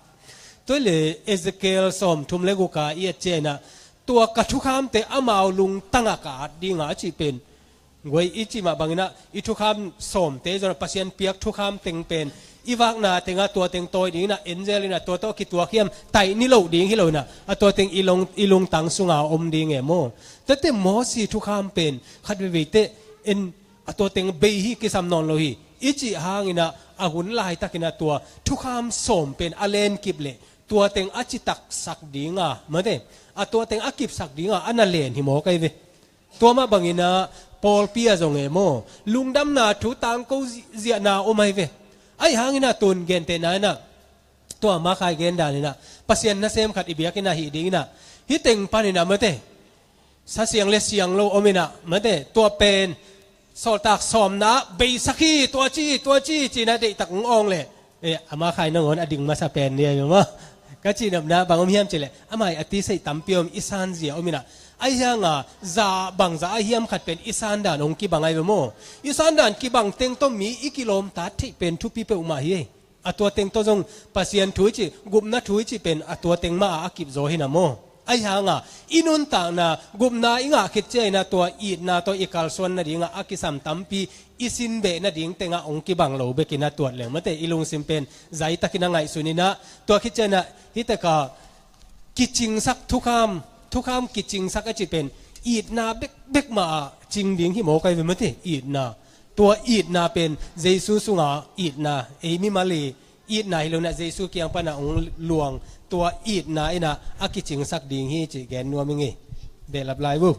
ตัวเลยเอเซเกลสมทุมเลกุกาเอเจนะตัวกระทุกคำแต่อามาลุงตั้งอากาศดีงาจีเป็นงวยอิจิมาบางนะอิทุกคำสมเตจนปัสยันเปียกทุกคำเต็งเป็นอีวักนาเต็งตัวเต็งตัวดีนะเอ็นเจลินะตัวโตคิดตัวเข้มไตนิโลดีฮิโลนะตัวเต็งอีลงตังสุงาอมดีเงโมแต่เต็มมอสีทุกคำเป็นขัดเวเตเอ็นตัวเต็งเบฮีกิสัมนอนโลฮีอิจิหางินะอาหุนลายตะกินะตัวทุกคำสมเป็นอเลนกิบเลตัวเต็งอจิตักสักดีงาเหมือนเดิมตัวเต็งอากิบสักดีงาอันนั้นเลนหิโมกันเวตัวมาบังอินะปอลเปียจงเอโมลุงดำนาถูตังกูเจียนาโอไม่เวไอหางอินะตุนเกนเตนะนะตัวมาขายเกนดานินะปัสยันนะเซมขัดอิเบียกินะฮิดีนะฮิเต็งปานินะเหมือนเดิมซาเสียงเลเสียงโลโอมินะเหมือนเดิมตัวเป็นสอตักสอมนะเบสักีตัวจีจีนะเด็กตักงองเลยอามาขายน้องอนอดิ่งมาสเปนเนี่ยอยู่มั้งก็จีนนะบางอมเฮียมเจเลยอามาอติใส่ตั้มเปียมอิสานเสียอมินะไอ้ยังซาบางซาไอเฮียมขัดเป็นอิสานด่านองกีบางไอเวโมอิสานด่านกีบางเต็งต้มมีอีกิโลมตัดที่เป็นทุปีเปอุมาเฮตัวเต็งตัวจงปัสยันถุยจีกุมนัถุยจีเป็นตัวเต็งมาอากิบโซฮินาโมไอ้ยังอินุนต่างนะกุมนาอิงาคิดเจนะตัวอีดนะตัวอีกาลส่วนนะดิ่งอากิสัมตั้มปีอิสินเบนะดิ่งเต็งองกีบางโลเบกินะตัวเลยมันแต่อิลุงสิมเป็นใจตะกินังไงสุนินะตัวคิดเจนะฮิตะกากิจิงสักทุกคำกิจิงสักก็จะเป็นอีดนาเบกมาจิงดิ่งที่หมอไกเป็นมันแต่อีดนาตัวอีดนาเป็นเยซูสุงาอีดนามิมาลีอีดนาฮิโลนะเยซูเกียงปนะองหลวงตัวอีดนาอินะอากิจิงสักดิ่งที่จิแกนนัวมิงเบลับลายบุ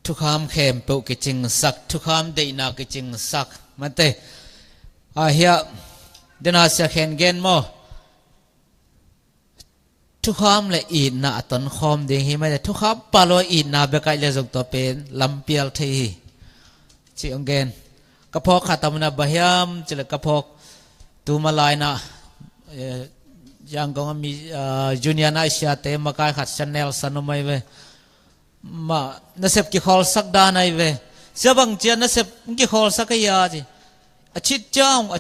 ทุกคำเข้มเปล่ากิจิงสักทุกคำเดินากิจิงสักมันเตะเฮียเดินหาเสียเข็นเกนโมทุกคำเลยอีดนาตอนคอมเดียงฮีไม่ได้ทุกคำปาโลอีดนาเบกายเลจงตัวเป็นลำเปียลทีจิองเกนกระเพาะขัดตามนาบะเฮียมจิเลกระเพาะตูมาลายนะยังก็มีจูเนียร์นาเซียเตมากายขัดชาแนลสันไม่เวมาเนเซปกิฮอลสักดานไอเวเสียบังเจียนเนเซปกิฮอลสักยาจีอาชิดจ้องอา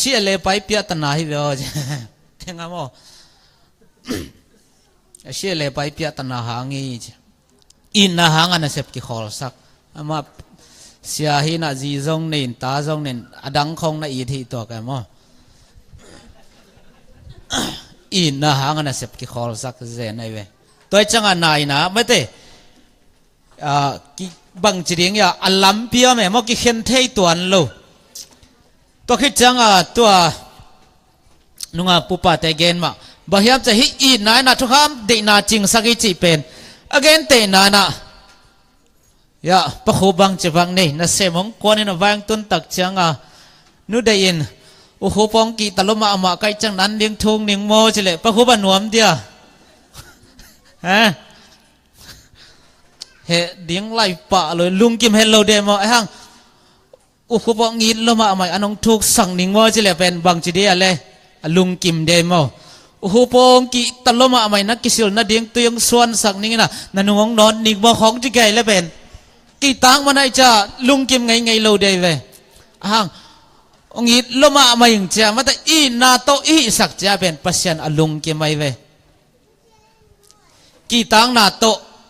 ชิอะไรไปเปียตนาฮิเวอจีเท่งามออาชิอะไรไปเปียตนาหางี้จีอินนาหางอันเนเซปกิฮอลสักมาเสียหินาจีจงนินตาจงนินอดังคงนาอีทีตัวกันมออินนาหางอันเนเซปกิฮอลสักเจนไอเวตัวจังอันไหนนะไม่เตะ บังจีเรียงอย่าอัลลัมเปียแม่มอกิเข็นเทยตัวนั้นโลตัวคิดจังตัวนุ่งปุปปะแต่เกณฑ์มาบางอย่างจะฮิอีนายนะทุกคำเดนาจริงสักจีเป็นagain เตนานะยาปะโคบังจะบังนี่นะเสมงกวนนี่นะวางต้นตักจังนู่ได้ยินโอ้โหปองกีตะลมาอามาไกจังนั้นเลี้ยงทงเลี้ยงโมจิเลยปะโคบันหนวมเดียฮะเฮเลี้ยงไล่ปะเลยลุงกิมเฮลโลเดมไอ้ฮังโอ้โหปองกีลมาอามาอันนงทุกสั่งเลี้ยงโมจิเลยเป็นบังจีเดียเลยลุงกิมเดมโอ้โหปองกีตะลมาอามานักกิสิลนัดเลี้ยงตัวยังส่วนสั่งนี่นะนันงงนอนนิกบ่ของจิเกยเลยเป็นกีตังมันไอจะลุงกิมไงโลเดเวฮังองค์ลมาไม่ยังเจ้ามาแต่อีนาโตอีสักเจ้าเป็นปัศยันอลุงกิมไม่เวกีตังนาโต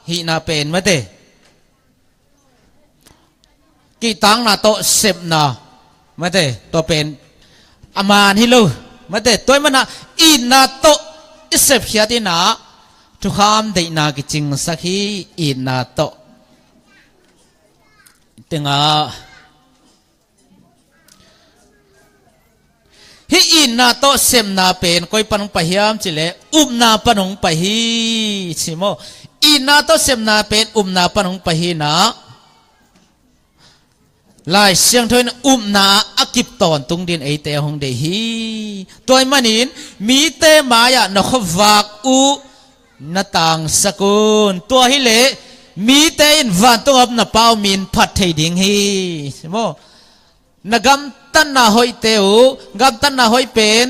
ฮีนาเป็นมาแต่กีตังนาโตเสพนามาแต่ตัวเป็นอามาฮิโลมาแต่ตัวมันนะอีนาโตอิเสพเขียดินาทุกคำได้นากิจิงสักฮีอีนาโตตึงฮิอินนาโตเซมนาเป็นคอยปนงไปฮิมจิเลนาปนงไปฮิชิโมอินนาโตเซมนาเป็นนาปนงไปฮินะลายเสียงทวนนาอากิบตอนตุงดินไอเตหงเดฮีตัวมันนินมีเตมายะนขวากนาต่างสกุลตัวฮิเลมีเตอินวันตุงอับนาเปามินพัดเทดิงฮีชิโมนกำตันนาหอยเตวกำตันนาหอยเป็น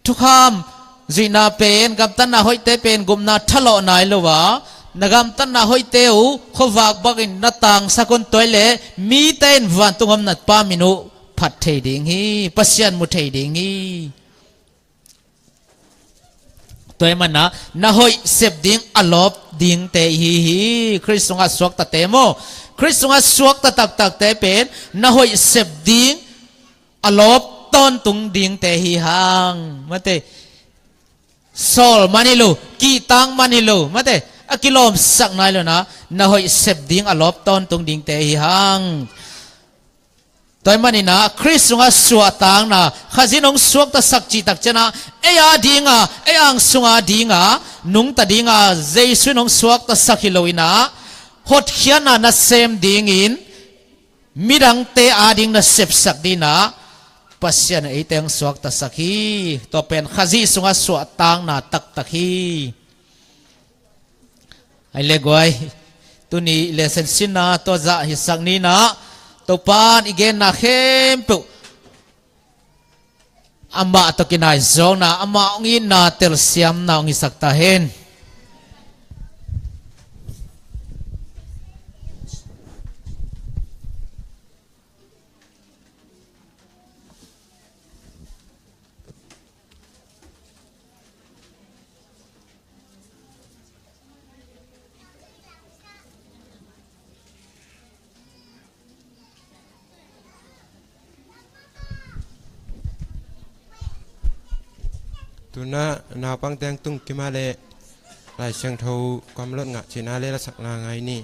ทุกคำจีนาเป็นกำตันนาหอยเตเป็นกุมนาทะเลาะนายเลวะนกำตันนาหอยเตวขวากบักินนาต่างสกุลตัวเล่มีเต้นวันตุงมนัดปามินุพัดเทดิงฮีปัศยันมุเทดิงฮีตัวมันนะหอยเสพดิงอลอบดิงเตฮีคริสต์งาสวกตะเตโมคริสต์งาสวกตะตักเตเป็นนะหอยเสพดิงอลอบต้นตุงดิงเตฮีหังมาเตโซลมานิโลกีตังมานิโลมาเตอกิโลมสักนายเลยนะหอยเสพดิงอลอบต้นตุงดิงเตฮีหังตัวมันนี่นะคริสต์งาสวกตังนะข้าจินงสวกตะสักจีตักเจนะเอียดิงเอียงสุงาดิงนุงตะดิงเจสุนงสวกตะสักฮิโลอินะฮดเขียนนะเซมดิงอินมิดังเตอาดิงนะเสพสักดีนะปัศยันไอเตงสวกตะสักฮีตัวเป็นข้าจิสุงาสวกตังนะตักฮีไอเลกวยตัวนี้เลเซนซินนะตัวจะฮิสักนี้นะตัวปานอีเกนนะเข้มปุอามาตกินายโจนะอามาองอินนะเตลเซียมนะองอิสักตาเฮนตุน่านาปังแตงตุ้งกิมาเลลายเชียงทูความเลิศงะเชนาเลละสักลาไงนี่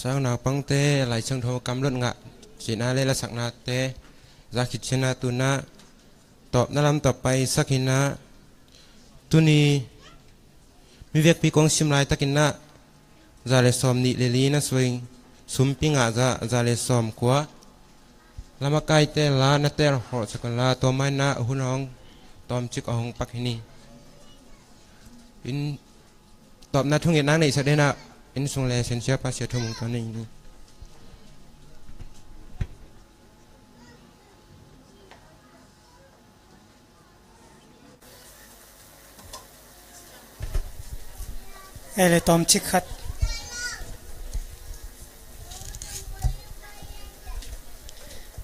sang nào băng tê lại sang thâu cam luận ngạ chỉ na lên là sắc na tê ra khít chân na tu na tọp na làm tọp bay sắc hin na tu ni mi việc pi quang sim lai takin na ra le som ni le li na swing sum pi ngạ ra le som quá lama kai te la na te ho sakon la to mai na hun hong tom chik hong pak hini in tọp na thung hiện nang này sẽ đến nào in sung le sen chia pa sia thung ton này ele tom chik khat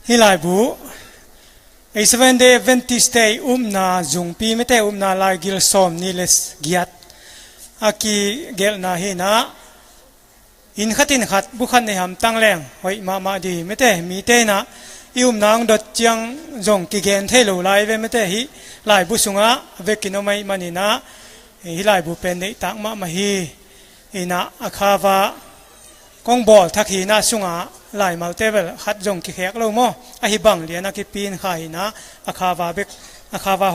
hilai bu a 7-day Adventist day na zung pi mete na lai gil som ni les giat aki gel na hi na in khatin khat bu khan ne ham tang leng hoi ma di mete mi te na nang dot chiang zong ki gen the lo lai ve mete hi lai bu sunga ve kinomai manina hi lai bu pen nei tak ma hi ina akhawa kong bol thak hi na sunga lai mal tebel khat zong ki khek lo mo a hi bang lian ki pin khai na akhawa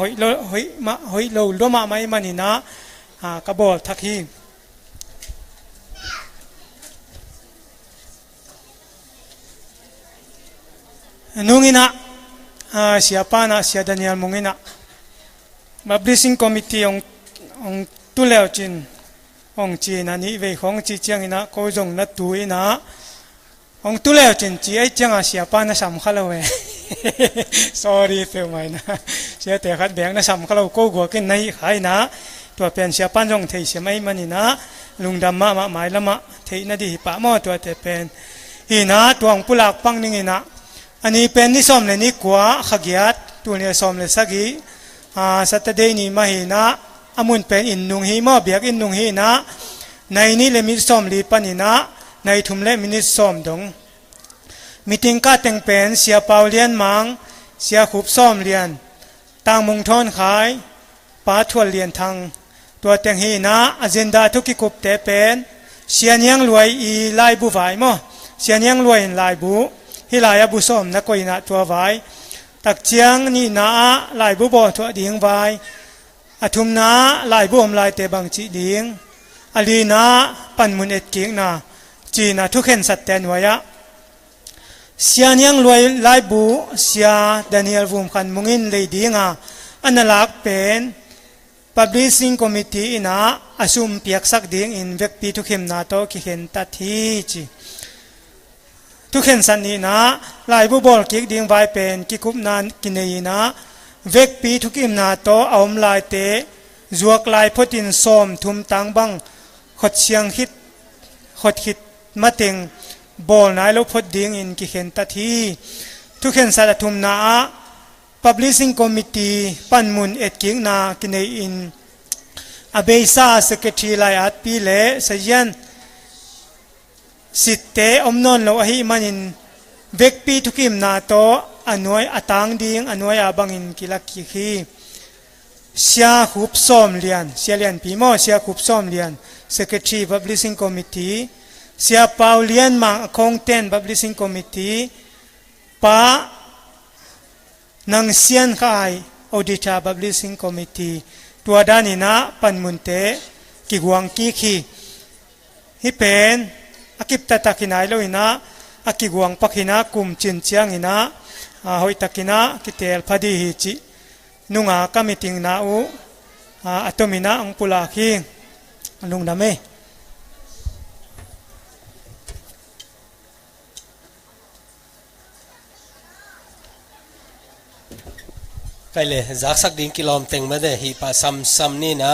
hoi lo ma mai manina ka bol thak hi nungina siapa na sia Daniel mungina blessing committee ong tuleo chin ong chi na ni ve khong chi chiang ina ko jong na tu ina ong tuleo chin chi ai chang siapa na sam khalowe sorry fe mai na sia te khat beng na sam khalo ko go kin nai khai na to pen siapa jong thei se mai manina lungdam ma mai lama thei na di pa mo to te pen ina tuang pulak pang ning ina ani pen ni som le ni kwa khagiat tu ne som le sagi Saturday ni mahina amun pen in nung hi mo biak in nung hi na nai ni le mi som li panina nai thum le minute som dong meeting ka teng pen sia paulian mang sia khup som lian tang mung thon khai pa thwal lian thang tua teng hi na agenda thu ki kup te pen sia nyang luai i lai bu vai mo sia nyang luai in lai bu hilaya bu som na koi na tua vai tak chiang ni na lai bu bo thua ding vai athum na lai bu om lai te bang chi ding ali na pan mun et king na chi na thu khen sat ten waya sia nyang luai lai bu sia Daniel vum khan mungin le dinga analak pen publishing committee ina asum piak sak ding in vek pi thu khem na to ki hen ta thi chi tu khen san ni na lai bu bol ki ding vai pen ki kup nan kinei na vek pi thu kim na to aum lai te zuak lai photin som thum tang bang khot siang hit khot hit mateng bol nai lo phot ding in ki khen ta thi tu khen sa thum na publishing committee panmun et king na kinei in abeisa secretary lai at pi le sayan sitte omnon lo hi manin vekpi thukim na to anoi atang ding anoi abangin kilaki khi sia khup som lian sia lian pi mo sia khup som lian secretary publishing committee sia paulian mang content publishing committee pa nang sian khai auditor publishing committee tua danina panmunte ki guang ki khi hi pen akip tatakinai lo ina akiguang pakhina kum chin chiang ina hoi takina kitel phadi hi chi nunga ka meeting na u atomina ang pula khi lungdame kaile zak sak ding kilom teng ma de hi pa sam ni na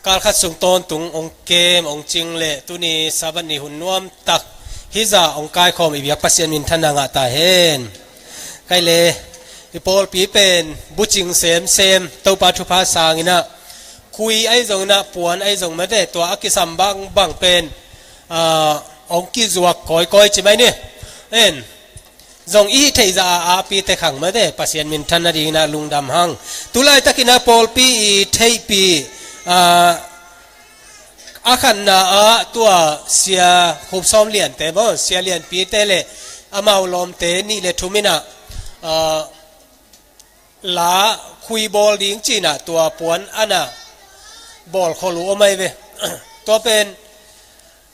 kal khat sung ton tung ong kem ong ching le tu ni saban ni hun nuam tak hiza ong kai khom i biak pasien min thana nga ta hen kaile i pol pi pen buching sem to pa thu pha sangina kui ai zong na puan ai zong ma de to akisam bang pen ong ki zuak koi chi mai ni en zong i thei za a pi te khang ma de pasien min thana ri na lungdam hang tulai takina pol pi i thei pi อาขันนาตัวเสียหุบซ้อมเลียนแต่บ่เสียเลียนปีเตเลอามาลมเตนี่เลทุมินะลาคุยบอลดิ้งจีน่ะตัวปวนอันน่ะบอลขลุ่มไม่เว้ตัวเป็น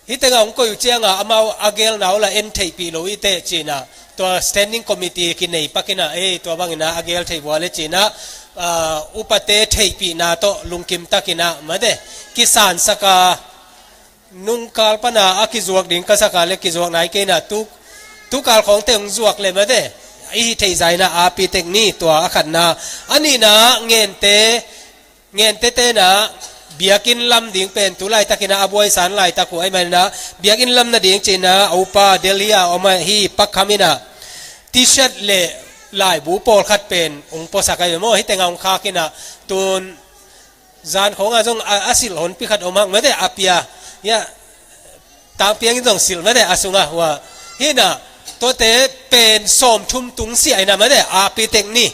ฮิตเตงองก็อยู่เจียงอามาอาเกลนาวละเอ็นเทปีโลอิเตจีน่ะตัว standing committee กินในปักกินะตัวบางกินะอาเกลเทบัวเลจีน่ะอุปเตเทปีนาโตลุงกิมตะกินะมาเดกิสานสกานุงกาลปนาอากิจวกดิ้งก็สกาเลกิจวกไหนเกน่ะทุกกาลของเตงจวกเลยมาเดไอ้เทใจนะอาปีเทคนี่ตัวอาขันนะอันนี้นะเงินเตนะเบียกินลำดิ่งเป็นตุไลตะกินะอบวยสารไลตะกูไอ้มันนะเบียกินลำนะดิ่งจีนะอุปาเดลียออกมาฮีปักคามินะทีเชิดเล่ลายบูปอลขัดเป็นองค์ปสักไอ้โม่ให้แต่งองคากินะตุนจานของอาจงอาศิลหนพิขัดออกมาไม่ได้อาเปียเนี่ยตามเปียงต้องศิลไม่ได้อาสุงะว่าฮีนะตัวเตเป็นสมชุมตุงเสียนะไม่ได้อาปีเต็งนี่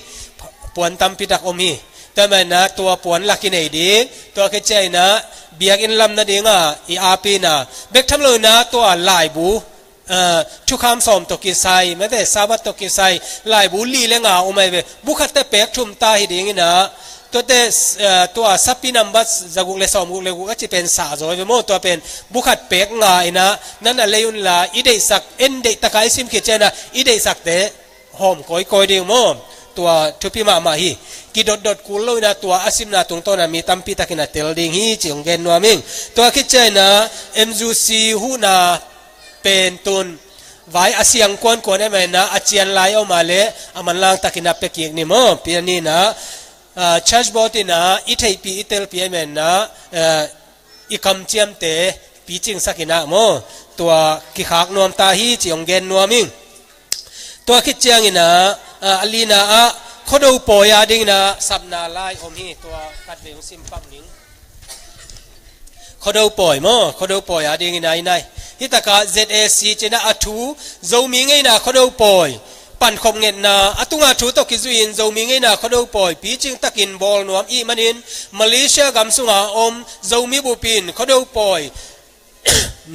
ปวนตำปิดักอมีแต่มันนะตัวปวนลักกินไอ้ดีตัวเข้าใจนะเบียกินลำนะดีงะอีอาปีนะเบกทำเลยนะตัวลายบูทุกคำสมตกิไซไม่ได้สาบัตตกิไซลายบุลีเลงาอุไม่เวบุคัตเตเปกชุมตาหิดิงนะตัวเตตัวสัพพินัมบัสจักุเลสอมกุเลกุก็จะเป็นสาโจยโมตัวเป็นบุคัตเปกงาอินะนั่นอะไรยุนละอีเดสักเอ็นเดตะไคซิมเขเจนะอีเดสักเตหอมก้อยดิงโมตัวทุพิมามาฮีกิดดกุลเลยนะตัวอาซิมนาตรงต้นนะมีตัมปิตะกินะเตลดิงฮีจิงเกนนัวมิงตัวคิดเจนะเอ็มจูซีฮูนาเป็นตุนไว้อาเซียงกวนได้ไหมนะอาเจียนไล่ออกมาเลยอามันล่างตะกินับเปกิกนี่มั้งปีนี้นะchurch board นะอีเทปีอีเตลปีไหมนะอีคำเจียมเตปีจิงสักินะมั้งตัวกิขากนวมตาฮีจิองเกนนัวมิงตัวคิดเจียงนะอลีนาขดูปอยาดิงนะสับนาไล่อมฮีตัวกัดเบงซิมปักนิงขดูปอยมั้งขดูปอยาดิงนะไงฮิตากา ZAC เจนะอัทูโจมีไงนะเขาดูปอยปั่นคมเงินนะอัตุงอัทูตกิจุอินโจมีไงนะเขาดูปอยปีจิงตะกินบอลนวมอีมันินมาเลเซียกัมสุงาอมโจมีบุปินเขาดูปอย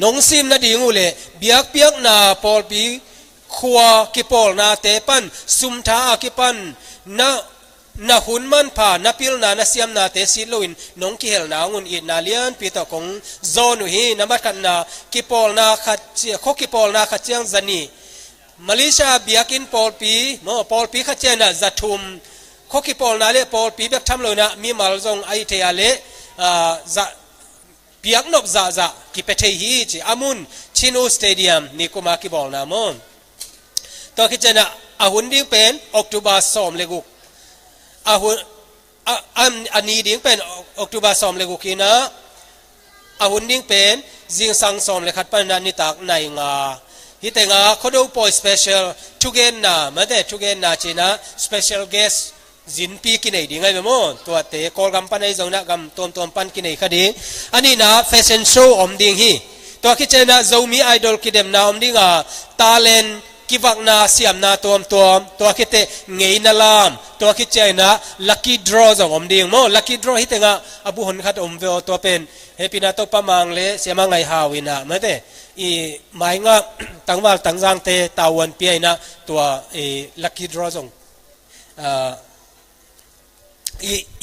น้องซิมนาดีงูเล่เบียกเปียกนาปอลปีขวากิปอลนาเตปันซุมท้ากิปันนาหุ่นมันผ่านนาพิลนาเสียมนาเตสิลุยนน้องกิเฮลนางุนอินนาเลียนปีตของโซนุฮีนามัดกันนากิปอลนาขัดเจียขกิปอลนาขัดเจียงจันีมาเลเซียเบียกินปอลปีโมปอลปีขัดเจียนะจัตุมขกิปอลนาเลปอลปีเบียกทำเลยนะมีมาลซงไอเทียเลจะเบียกนบจะกิเปเทฮีจีอามุนชิโนสเตเดียมนี่กุมากิบอลนามอนตัวกิจนะอาหุนดิ้งเป็นออกตุบาสอมเลกุกอันนี้ดิ้งเป็นออกตุบาสอมเลกุกินะอาหุนดิ้งเป็นจิงสังสอมเลขัดปันนันนิตากในงาฮิตเตงาเขาดูปอยสเปเชียลทุเกนนาไม่ได้ทุเกนนาจีนะสเปเชียลเกสจินปีกินไอดิ้งไงเมื่อตัวเตะกอลกัมปันไอจงนะกัมตัวปันกินไอคดีอันนี้นะแฟชั่นโชว์อมดิ้งฮีตัวคิดเจนะโจมีไอดอลกิเดมนาอมดิ้งตาเลนกิวักนาเสียมนาตัวคิดเตเงยนาลามตัวคิดใจนะลัคกี้ดรอจากอมดิ่งโมลัคกี้ดรอฮิตงะอบุหนขัดอมเวลตัวเป็นเฮปินาโตปะมังเลเสียมังไงฮาวินะไม่ได้อีหมายงะตั้งว่าตั้งจางเตตาวันเปียนะตัวลัคกี้ดรอจาก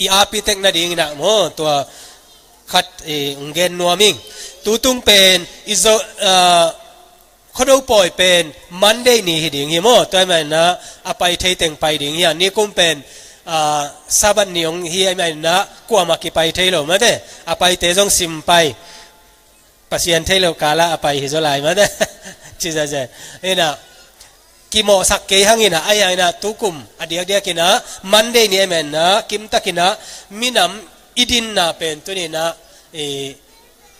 อีอาปิเทกนาดิ่งนะโมตัวขัดเงนนัวมิงตูตุงเป็นอิโซเขาดูปล่อยเป็นมันได้หนีหิดิ่งหิมตัวมันนะอาไปเทเต็งไปดิ่งเฮียนี่กุ้งเป็นซาบันนิยงเฮียมันนะกลัวมากี่ไปเทโลมาเด้อาไปเตจงซิมไปปัสยันเทโลกาละอาไปหิจลายมาเด้จิจะเจนี่นะกิโมสักเกยหังอินะไอ้ยังนะตุกุมอดียกเดียกินะมันได้เนี่ยมันนะกิมตะกินะมินำอิดินนะเป็นตัวนี้นะ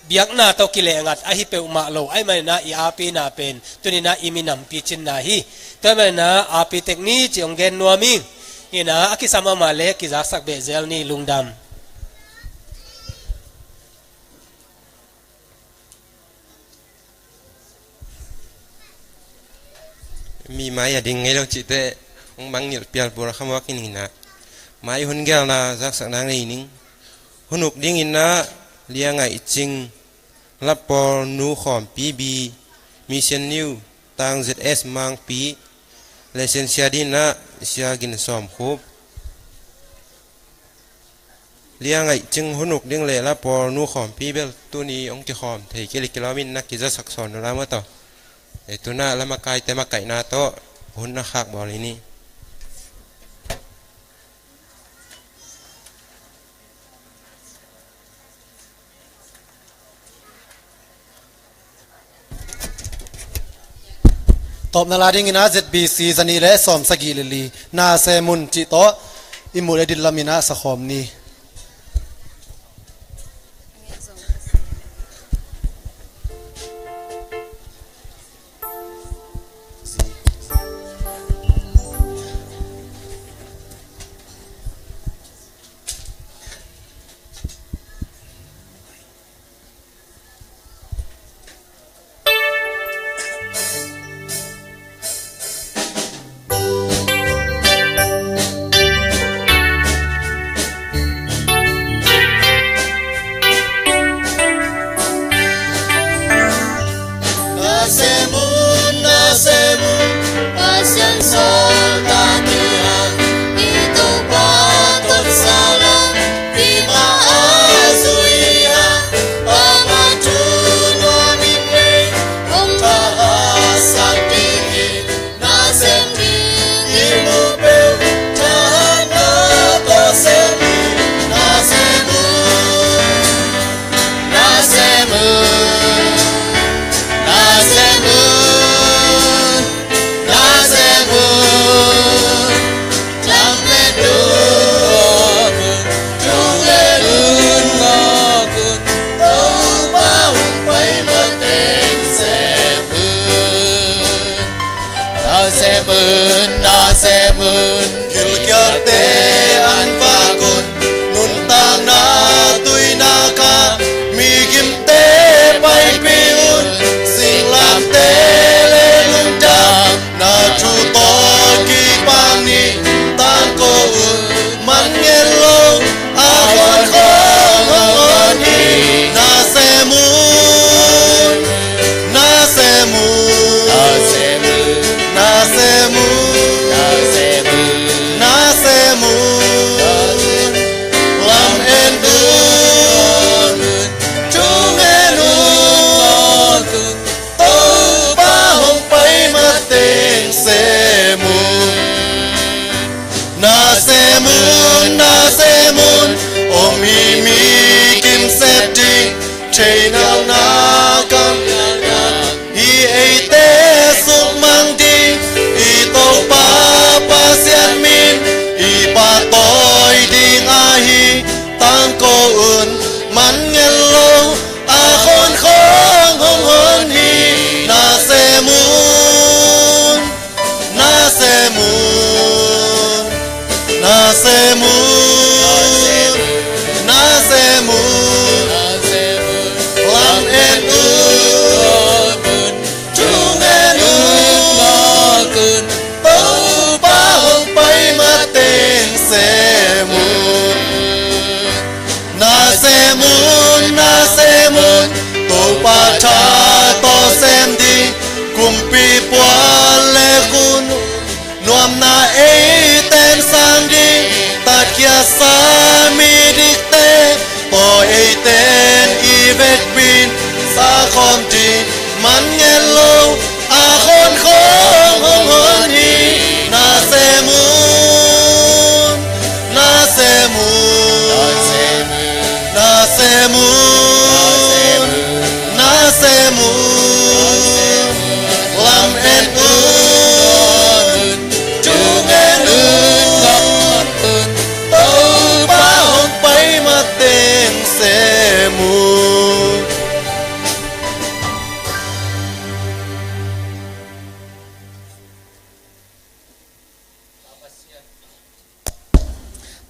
เบียกนาโตกิเลงัดไอฮิเปอุมาโลไอมันนะอีอาปีนาเป็นตัวนี้นะอิมินัมปีชินนาฮีตัวมันนะอาปีเทคนิคจงเกนนัวมิงนี่นะอากิสามามาเลกิจักสักเบเซลนี่ลุงดำมีไม้ดิ่งไงเราจิตเตองบังเหยียดเปียบัวขมวกินนะไม้หุ่นแก้วนะจักสักนางนี่นิ่งหุ่นุกดิ่งอินนะเลี้ยงไงจริง รับปอนูขอมปีบีมีเชนนิวตัง ZS มังปีและเซนเซียดินะเสียกินสอมครบเลี้ยงไอจึงหุนุกเลี้ยงเลยรับปอนูขอมปีเบลตัวนี้องค์ที่ขอมเทกิลิกิลามินนักกิจสักสอนอะไรมาต่อไอตัวน่ะแล้วมาไกลแต่มาไก่นาโตหุ่นนักขักบอลนี้ตอบนาลาดิ้งนะ ZBC จันีและสอมสกีลิลีนาเซมุนจิโตอิมูเลดิลามินาสขอมนี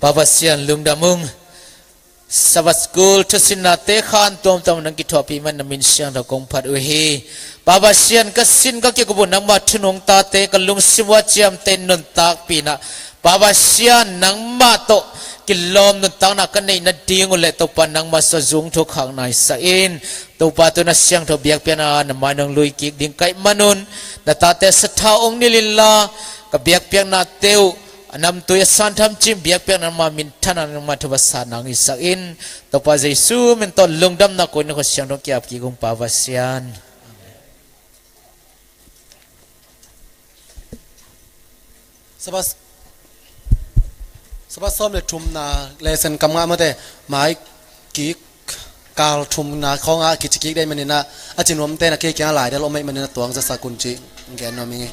Pavasian lungdamung Sabat school tusina te khan tom tom nang kithopi man namin siang da kong phat uhi Pavasian kasin ka ki kubun nang ma thunong ta te kalung siwa chiam ten nun tak pina Pavasian nang ma to กิลอมนุตังนักกันในนัดดีงุเลตุปันนังมาสจุงทุกขังในสัยนตุปาตุนัสยังทุเบียกเปียนานมานังลุยกิกดิ่งไกมนุนนัตาเตสท้าองนิลิลลากับเบียกเปียนนาเตวนำตัวสันทำจิมเบียกเปียนนามามินทันนังมาทุบสานังอิสัยนตุปาเจซูมินตอนลงดำนักคนนักเสียงดอกยาบกิกุงปาวเสียนสบสบซ้อมเลยทุ่มนาเลเซนกำงามาแต่หมายกีกาลทุ่มนาของอากิจกิกได้มันนี่นะอาจินวมเต้นะเกี่ยงหลายได้เราไม่มันนี่นะตัวงจะสกุลจีแกนนอมิง